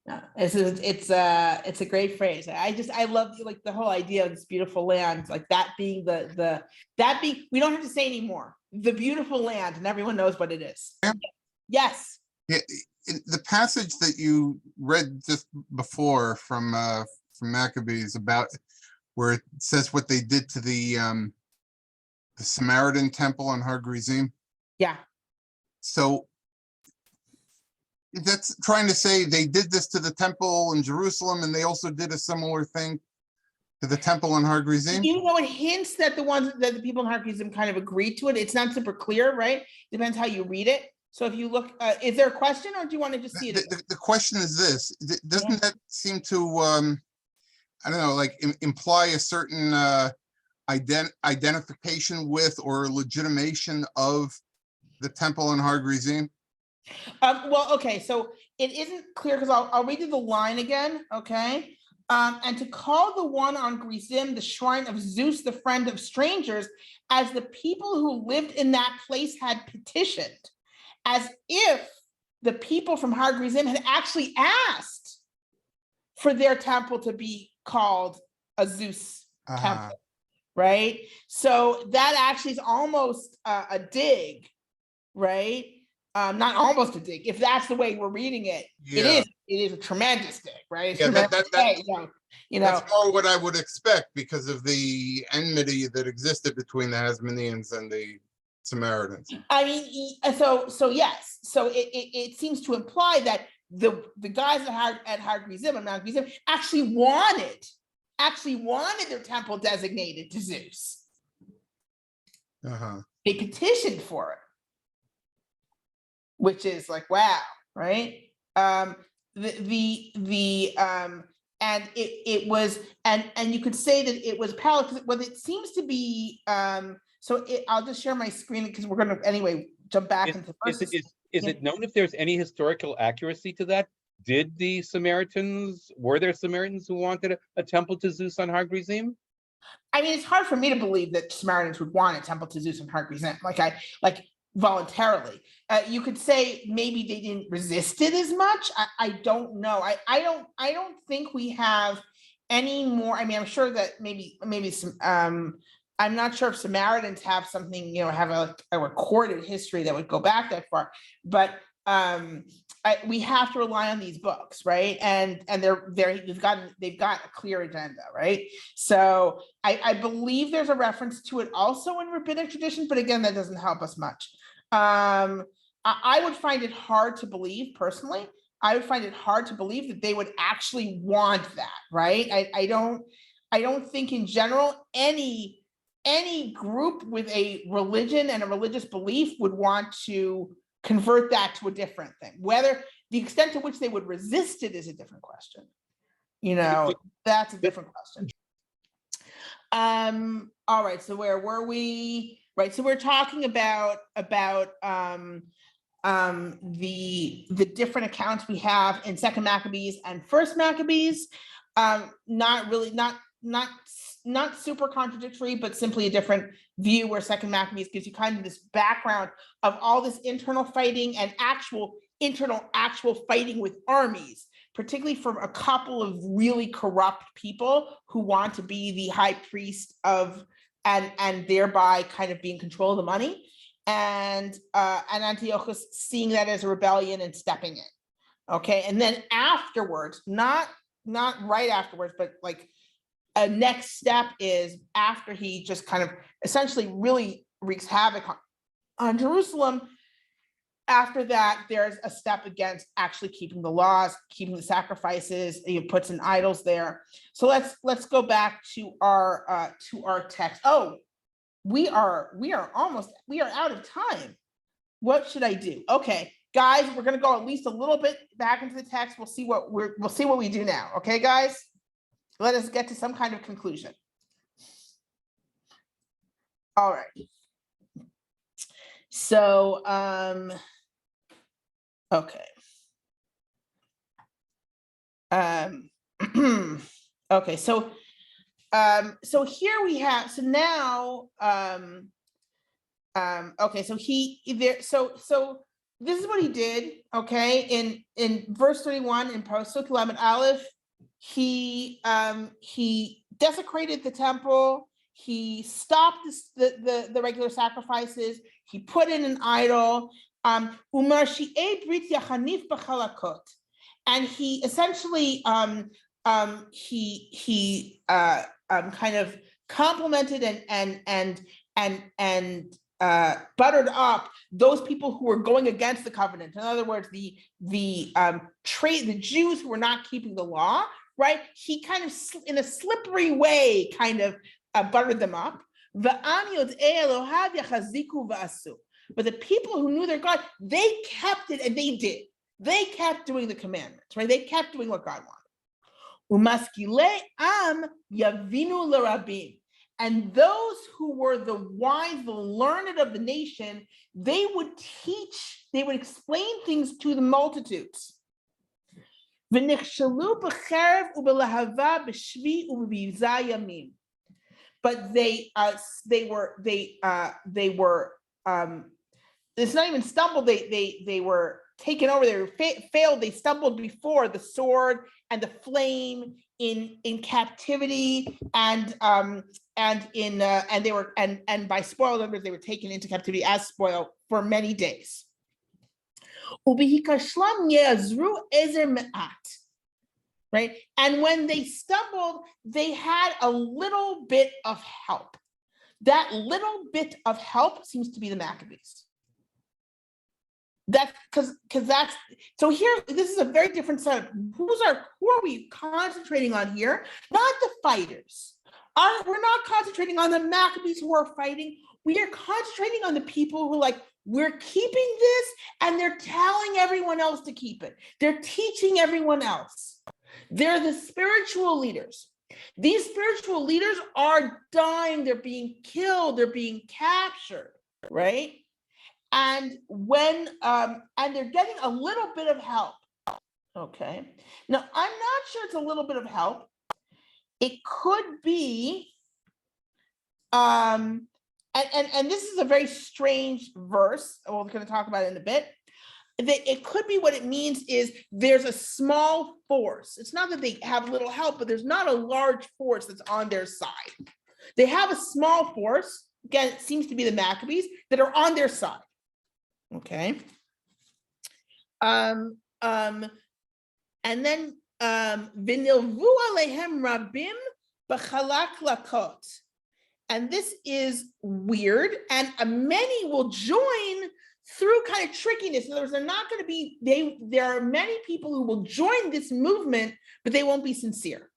No, it's a great phrase. I love like the whole idea of this beautiful land, like that being we don't have to say anymore. The beautiful land, and everyone knows what it is. Yeah. Yes. Yeah, the passage that you read just before from Maccabees about where it says what they did to the Samaritan temple on Har Gerizim. Yeah. So that's trying to say they did this to the temple in Jerusalem, and they also did a similar thing to the temple on Har Gerizim. Even though it hints that the people in Har Gerizim kind of agreed to it, it's not super clear, right? Depends how you read it. So if you look, is there a question, or do you want to just see it? The question is this: doesn't that seem to, I don't know, like imply a certain identification with or legitimation of the temple in Har Gerizim? Well, okay, so it isn't clear because I'll read you the line again, okay? And to call the one on Gerizim the shrine of Zeus, the friend of strangers, as the people who lived in that place had petitioned, as if the people from Har Gerizim had actually asked for their temple to be called a Zeus temple, right? So that actually is almost a dig, right? Not almost a dig, if that's the way we're reading it. Yeah. It is a tremendous dig, right? Yeah, that's more what I would expect because of the enmity that existed between the Hasmoneans and the Samaritans. I mean, so yes. So it seems to imply that the guys at Har Gerizim and Mount Gerizim actually wanted their temple designated to Zeus. They petitioned for it, which is like, wow, right? And it was, and you could say that it was powerful. Well, it seems to be. I'll just share my screen because we're going to anyway jump back into verses. Is it known if there's any historical accuracy to that? Were there Samaritans who wanted a temple to Zeus on Har Gerizim? I mean, it's hard for me to believe that Samaritans would want a temple to Zeus and Hercules, like voluntarily. You could say maybe they didn't resist it as much. I don't know. I don't think we have any more. I mean, I'm sure that maybe some. I'm not sure if Samaritans have something, have a recorded history that would go back that far, but we have to rely on these books, right? And they've got a clear agenda, right? So I believe there's a reference to it also in rabbinic tradition, but again, that doesn't help us much. I would find it hard to believe personally. I would find it hard to believe that they would actually want that, right? I don't think in general any group with a religion and a religious belief would want to convert that to a different thing. Whether the extent to which they would resist it is a different question. That's a different question. All right, so where were we? Right, so we're talking about the different accounts we have in Second Maccabees and First Maccabees. Not super contradictory, but simply a different view, where Second Maccabees gives you kind of this background of all this internal fighting and actual fighting with armies, particularly from a couple of really corrupt people who want to be the high priest of and thereby kind of be in control of the money, and Antiochus seeing that as a rebellion and stepping in. Okay, and then afterwards, not right afterwards, but like a next step is after he just kind of essentially really wreaks havoc on Jerusalem. After that, there's a step against actually keeping the laws, keeping the sacrifices. He puts in idols there. So let's go back to our text. Oh, we are out of time. What should I do? Okay, guys, we're gonna go at least a little bit back into the text. We'll see what we do now. Okay, guys. Let us get to some kind of conclusion. All right. So, okay. Okay, so here we have, so now, okay, so so this is what he did, okay, in verse 31 in Pasuk Lamed Aleph. He desecrated the temple. He stopped the regular sacrifices. He put in an idol. And he essentially kind of complimented and buttered up those people who were going against the covenant. In other words, the Jews who were not keeping the law. Right, he kind of in a slippery way kind of buttered them up. But the people who knew their God, they kept it, and they did. They kept doing the commandments, right? They kept doing what God wanted. And those who were the wise, the learned of the nation, they would explain things to the multitudes. But it's not even stumbled, they were taken over, they were failed, they stumbled before the sword and the flame in captivity, and they were and by spoiled numbers they were taken into captivity as spoil for many days. Right, and when they stumbled, they had a little bit of help. That little bit of help seems to be the Maccabees. That's because that's so here. This is a very different setup. Who are we concentrating on here? Not the fighters. We're not concentrating on the Maccabees who are fighting. We are concentrating on the people who we're keeping this, and they're telling everyone else to keep it. They're teaching everyone else. They're the spiritual leaders. These spiritual leaders are dying. They're being killed. They're being captured, right? And when and they're getting a little bit of help. Okay. Now I'm not sure it's a little bit of help. It could be And this is a very strange verse. We're going to talk about it in a bit. It could be what it means is there's a small force. It's not that they have little help, but there's not a large force that's on their side. They have a small force. Again, it seems to be the Maccabees that are on their side. Okay. And then Vinilvu alehem rabim b'chalak lakot. And this is weird, and many will join through kind of trickiness. In other words, they're not going to be, there are many people who will join this movement, but they won't be sincere.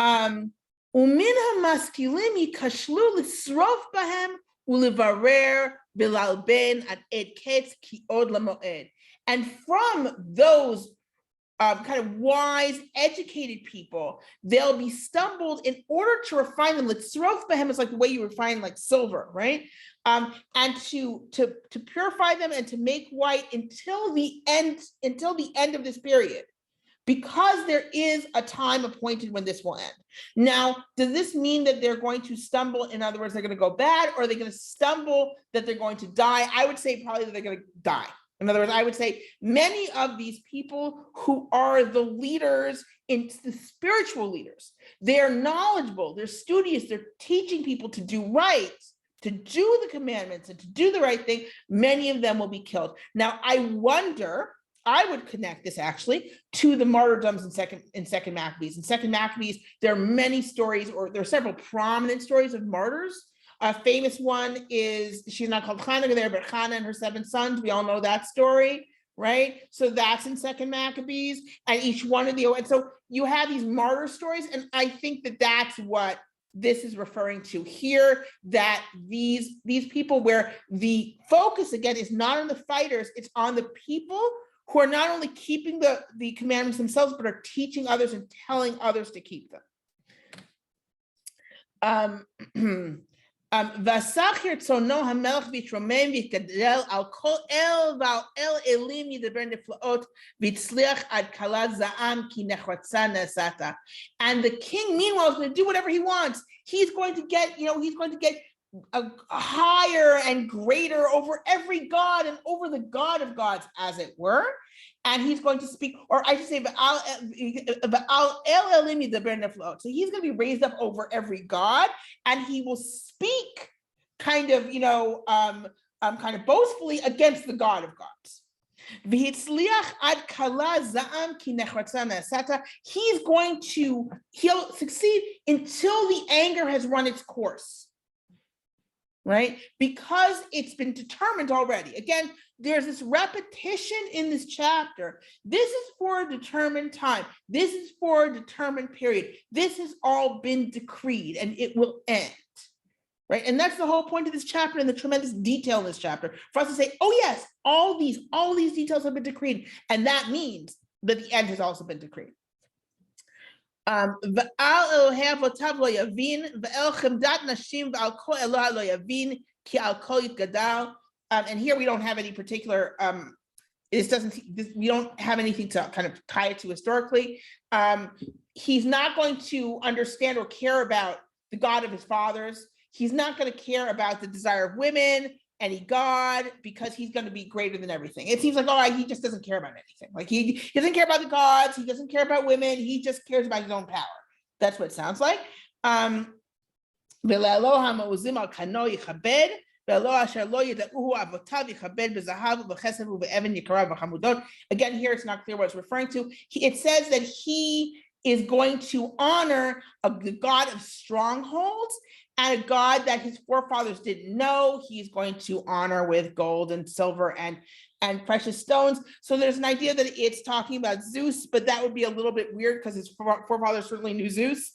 Umin hamaskilim yikashlu l'srof bahem u'levarer bilalben ad ed ketz ki od lamoed. And from those kind of wise, educated people, they'll be stumbled in order to refine them. L'tzrof bahem is like the way you refine like silver, right? And to purify them and to make white until the end of this period, because there is a time appointed when this will end. Now, does this mean that they're going to stumble? In other words, they're going to go bad, or are they going to stumble that they're going to die? I would say probably that they're going to die. In other words, I would say many of these people who are the leaders, the spiritual leaders, they're knowledgeable, they're studious, they're teaching people to do right, to do the commandments and to do the right thing. Many of them will be killed. Now, I wonder, I would connect this actually to the martyrdoms in Second Maccabees. In Second Maccabees, there are many stories, or there are several prominent stories of martyrs. A famous one is, she's not called Chanukah there, but Hannah and her 7 sons. We all know that story, right? So that's in Second Maccabees, and each one of and so you have these martyr stories, and I think that that's what this is referring to here, that these people where the focus again is not on the fighters, it's on the people who are not only keeping the commandments themselves, but are teaching others and telling others to keep them. V'asachir tzono hamelech v'yitromem v'yitgadel al kol el v'al el elim yidaber neflaot v'yitzliach ad kalat za'am ki nechratza nesata. And the king, meanwhile, is going to do whatever he wants. He's going to get, a higher and greater over every god and over the God of gods, as it were. And he's going to speak, or I should say, so he's going to be raised up over every god, and he will speak kind of, kind of boastfully against the God of gods. He'll succeed until the anger has run its course, right? Because it's been determined already. Again, there's this repetition in this chapter. This is for a determined time. This is for a determined period. This has all been decreed, and it will end, right? And that's the whole point of this chapter and the tremendous detail in this chapter, for us to say, oh yes, all these details have been decreed, and that means that the end has also been decreed. And here we don't have any particular, we don't have anything to kind of tie it to historically. He's not going to understand or care about the God of his fathers. He's not going to care about the desire of women, any God, because he's going to be greater than everything. It seems like, all right, he just doesn't care about anything. Like he doesn't care about the gods. He doesn't care about women. He just cares about his own power. That's what it sounds like. Again, here it's not clear what it's referring to. It says that he is going to honor the God of strongholds, and a God that his forefathers didn't know. He's going to honor with gold and silver and precious stones. So there's an idea that it's talking about Zeus, but that would be a little bit weird because his forefathers certainly knew Zeus.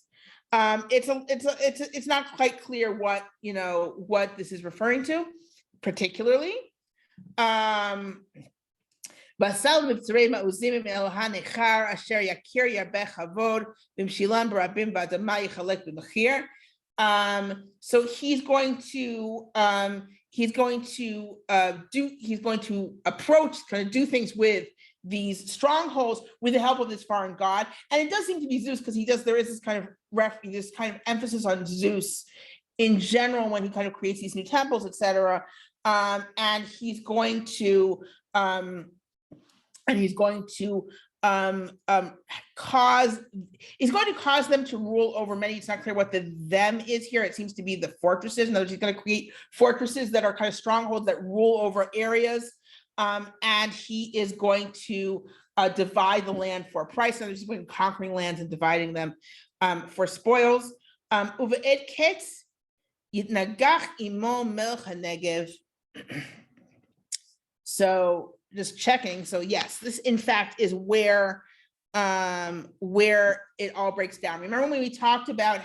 It's not quite clear what this is referring to, particularly. So he's going to approach, kind of do things with these strongholds with the help of this foreign god. And it does seem to be Zeus, because there is this kind of emphasis on Zeus in general when he kind of creates these new temples, etc. And he's going to cause them to rule over many. It's not clear what the them is here. It seems to be the fortresses. In other words, he's going to create fortresses that are kind of strongholds that rule over areas. And he is going to divide the land for a price. And he's going conquering lands and dividing them for spoils. Uve'ed ketz yitnagach imo melech hanegev. So just checking. So yes, this in fact is where it all breaks down. Remember when we talked about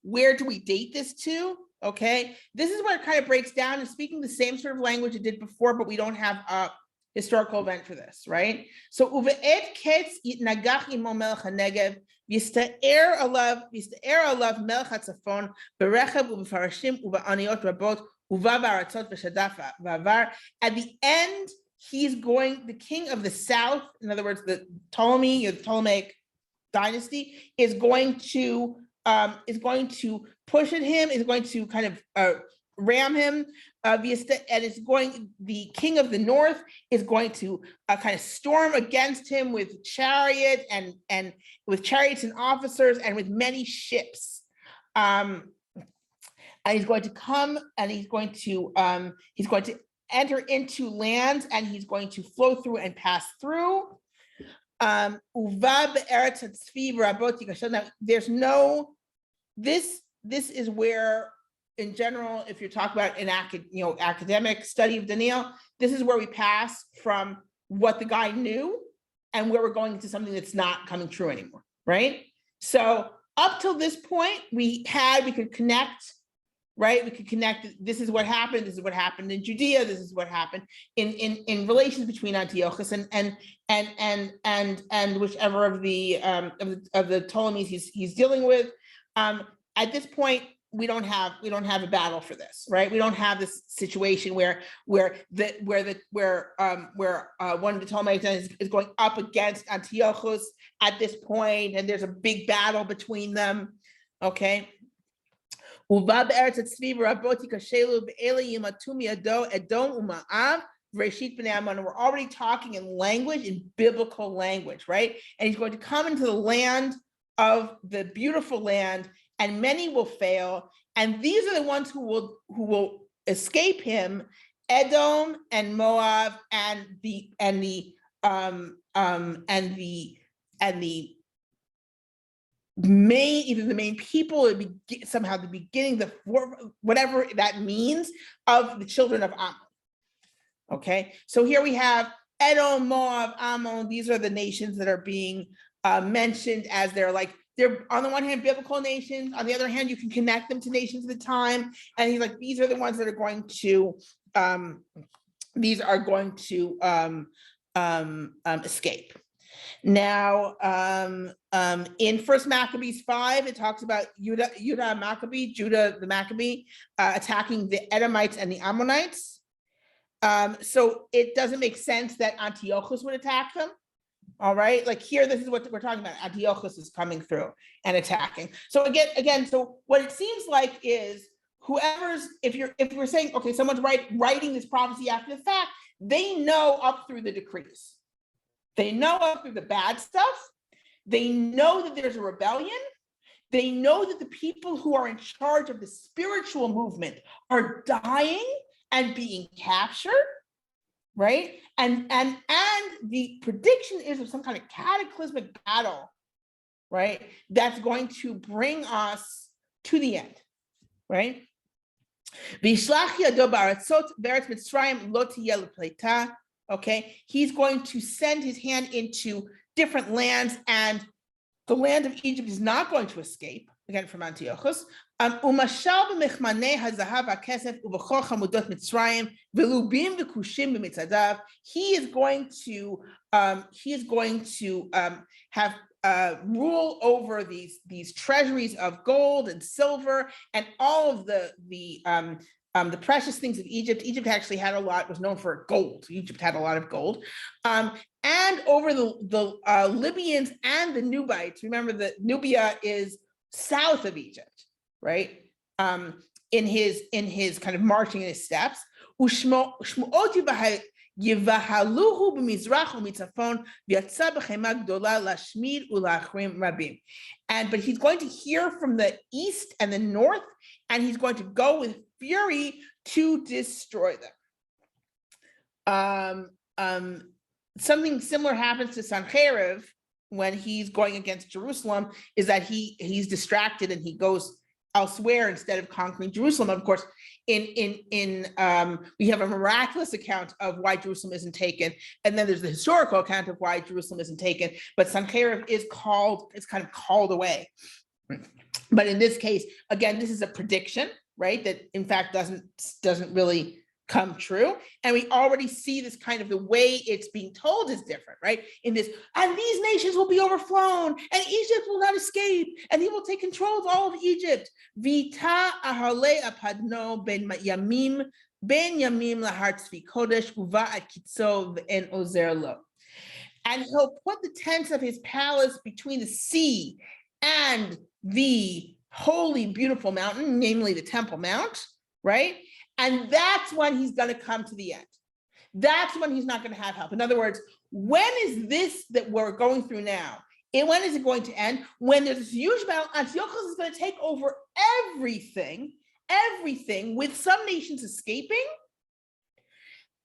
where do we date this to? Okay, this is where it kind of breaks down and speaking the same sort of language it did before, but we don't have a historical event for this, right? So uve'ed ketz yitnagach imo melech hanegev v'yista'er alav melech hatzafon berechav ubefarashim ube'aniot rabot uva v'aratzot v'shadaf v'avar. At the end, the king of the south, in other words, the Ptolemaic dynasty, is going to push at him, is going to kind of ram him, and the king of the north is going to kind of storm against him with chariots and officers and with many ships. And he's going to come and he's going to enter into lands, and he's going to flow through and pass through. Now, there's no, this is where, in general, if you're talking about an academic study of Daniel, this is where we pass from what the guy knew and where we're going into something that's not coming true anymore, right? So up till this point, we could connect. Right, we could connect. This is what happened. This is what happened in Judea. This is what happened in relations between Antiochus and whichever of the Ptolemies he's dealing with. At this point, we don't have a battle for this, right? We don't have this situation where one of the Ptolemaic is going up against Antiochus at this point, and there's a big battle between them. Okay. And we're already talking in language, in biblical language, right? And he's going to come into the land of the beautiful land, and many will fail. And these are the ones who will escape him: Edom and Moab and the main people, somehow the beginning, whatever that means, of the children of Ammon. Okay, so here we have Edom, Moab, Ammon. These are the nations that are being mentioned as they're on the one hand biblical nations, on the other hand you can connect them to nations of the time, and he's like, these are the ones that are going to escape. Now, in First Maccabees 5, it talks about Judah the Maccabee, attacking the Edomites and the Ammonites. So it doesn't make sense that Antiochus would attack them. All right, like here, this is what we're talking about. Antiochus is coming through and attacking. So again, so what it seems like is if we're saying, okay, someone's writing this prophecy after the fact, they know up through the decrees. They know up through the bad stuff. They know that there's a rebellion. They know that the people who are in charge of the spiritual movement are dying and being captured, right? And the prediction is of some kind of cataclysmic battle, right? That's going to bring us to the end, right? Okay, he's going to send his hand into different lands, and the land of Egypt is not going to escape, again from Antiochus. He is going to have rule over these treasuries of gold and silver and all of the the precious things of Egypt. Egypt actually had a lot, was known for gold. Egypt had a lot of gold. And over the Libyans and the Nubites. Remember that Nubia is south of Egypt, right? In his kind of marching in his steps. Yivahaluhu b'mizrach u'mitzafon v'yatza b'chema gdola lashmid u'lachrim rabim. But he's going to hear from the east and the north, and he's going to go with fury to destroy them. Something similar happens to Sancherib when he's going against Jerusalem, is that he's distracted and he goes elsewhere instead of conquering Jerusalem. Of course, we have a miraculous account of why Jerusalem isn't taken, and then there's the historical account of why Jerusalem isn't taken. But Sancherib is kind of called away. But in this case, again, this is a prediction, right? That in fact doesn't really come true. And we already see this kind of the way it's being told is different, right? In this, and these nations will be overflown, and Egypt will not escape, and he will take control of all of Egypt. Vita ahale apadno ben yamim lahar tzvi kodesh uva akitzo en ozer lo. And he'll put the tents of his palace between the sea and the holy, beautiful mountain, namely the Temple Mount, right? And that's when he's going to come to the end. That's when he's not going to have help. In other words, when is this that we're going through now? And when is it going to end? When there's this huge battle, Antiochus is going to take over everything, with some nations escaping.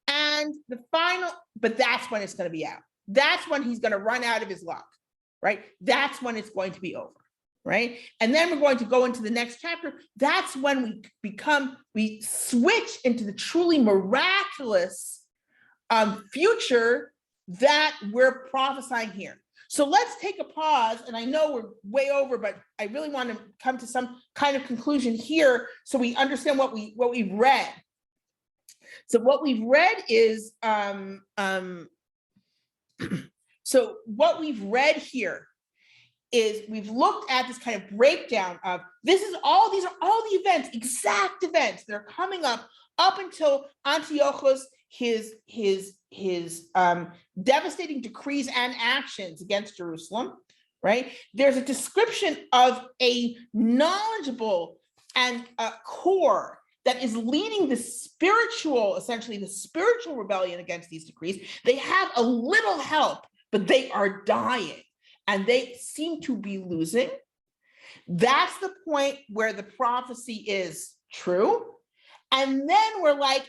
And but that's when it's going to be out. That's when he's going to run out of his luck, right? That's when it's going to be over. Right? And then we're going to go into the next chapter. That's when we switch into the truly miraculous future that we're prophesying here. So let's take a pause. And I know we're way over, but I really want to come to some kind of conclusion here so we understand what we've read. So what we've read is, so what we've read here is we've looked at this kind of breakdown of these are all the events, exact events that are coming up until Antiochus, his devastating decrees and actions against Jerusalem, right? There's a description of a knowledgeable and a core that is leading essentially the spiritual rebellion against these decrees. They have a little help, but they are dying. And they seem to be losing. That's the point where the prophecy is true. And then we're like,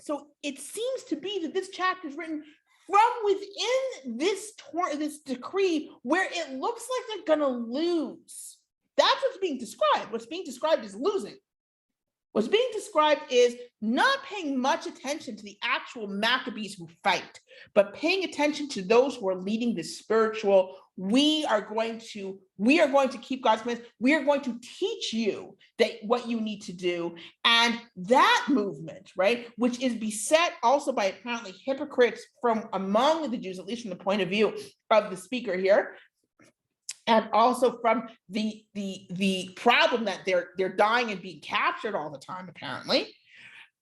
so it seems to be that this chapter is written from within this decree where it looks like they're gonna lose. That's what's being described. What's being described is losing. What's being described is not paying much attention to the actual Maccabees who fight, but paying attention to those who are leading the spiritual. We are going to keep God's commands. We are going to teach you what you need to do. And that movement, right, which is beset also by apparently hypocrites from among the Jews, at least from the point of view of the speaker here, and also from the problem that they're dying and being captured all the time, apparently.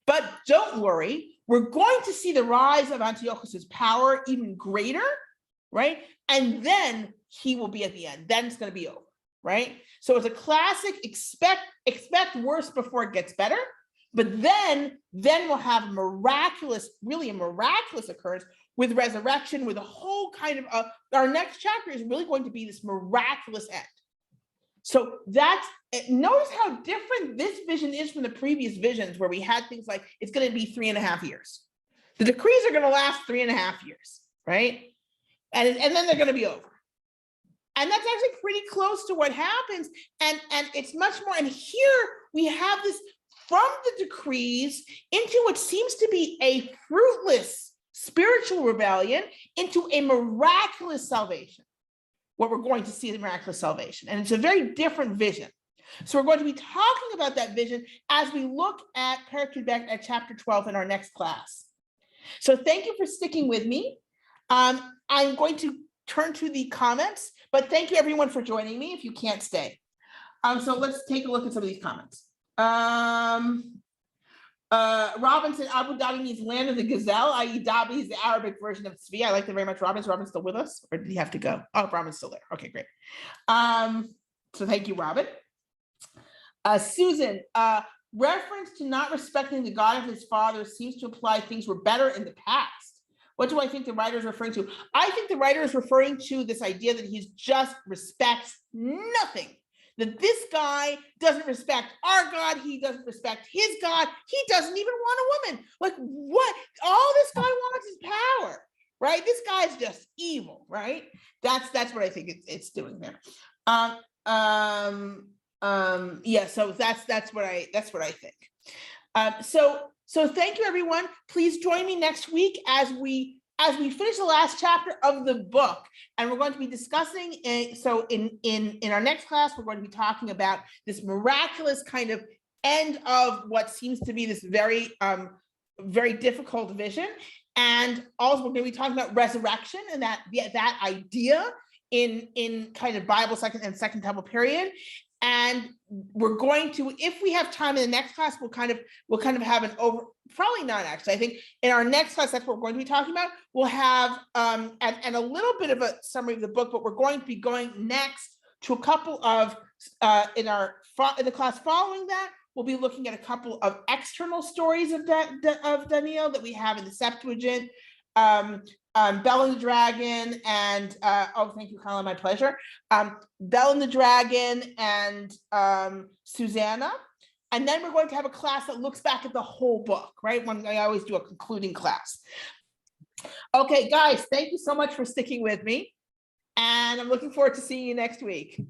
But don't worry, we're going to see the rise of Antiochus's power even greater, right? And then he will be at the end. Then it's going to be over, right? So it's a classic expect worse before it gets better. But then we'll have a miraculous occurrence with resurrection, with a whole kind of, our next chapter is really going to be this miraculous end. So notice how different this vision is from the previous visions where we had things like, it's going to be 3.5 years. The decrees are going to last 3.5 years, right? And then they're going to be over. And that's actually pretty close to what happens. And it's much more, and here we have this from the decrees into what seems to be a fruitless spiritual rebellion into a miraculous salvation. What we're going to see is a miraculous salvation. And it's a very different vision. So we're going to be talking about that vision as we look at Parakut at chapter 12 in our next class. So thank you for sticking with me. I'm going to turn to the comments, but thank you everyone for joining me if you can't stay. So let's take a look at some of these comments. Robinson, Abu Dhabi means land of the gazelle, i.e. Dhabi is the Arabic version of Tzvi. I like that very much. Robin's still with us, or did he have to go? Oh, Robin's still there. Okay, great. So thank you, Robin. Susan, reference to not respecting the God of his father seems to imply things were better in the past. What do I think the writer is referring to? I think the writer is referring to this idea that he just respects nothing. That this guy doesn't respect our God, he doesn't respect his God, he doesn't even want a woman. Like, what? All this guy wants is power, right? This guy's just evil, right? That's what I think it's doing there. Yeah, so that's what I think. So thank you, everyone. Please join me next week as we finish the last chapter of the book, and we're going to be discussing. So in our next class, we're going to be talking about this miraculous kind of end of what seems to be this very very difficult vision, and also we're going to be talking about resurrection and that idea in kind of Bible second temple period. And we're going to, if we have time in the next class, we'll kind of have an over, probably not actually. I think in our next class, that's what we're going to be talking about. We'll have and a little bit of a summary of the book, but we're going to be going next to a couple of in the class following that, we'll be looking at a couple of external stories of Daniel that we have in the Septuagint. Bell and the Dragon and oh, thank you, Colin, my pleasure. Bell and the Dragon and Susanna. And then we're going to have a class that looks back at the whole book, right? When I always do a concluding class. Okay, guys, thank you so much for sticking with me. And I'm looking forward to seeing you next week.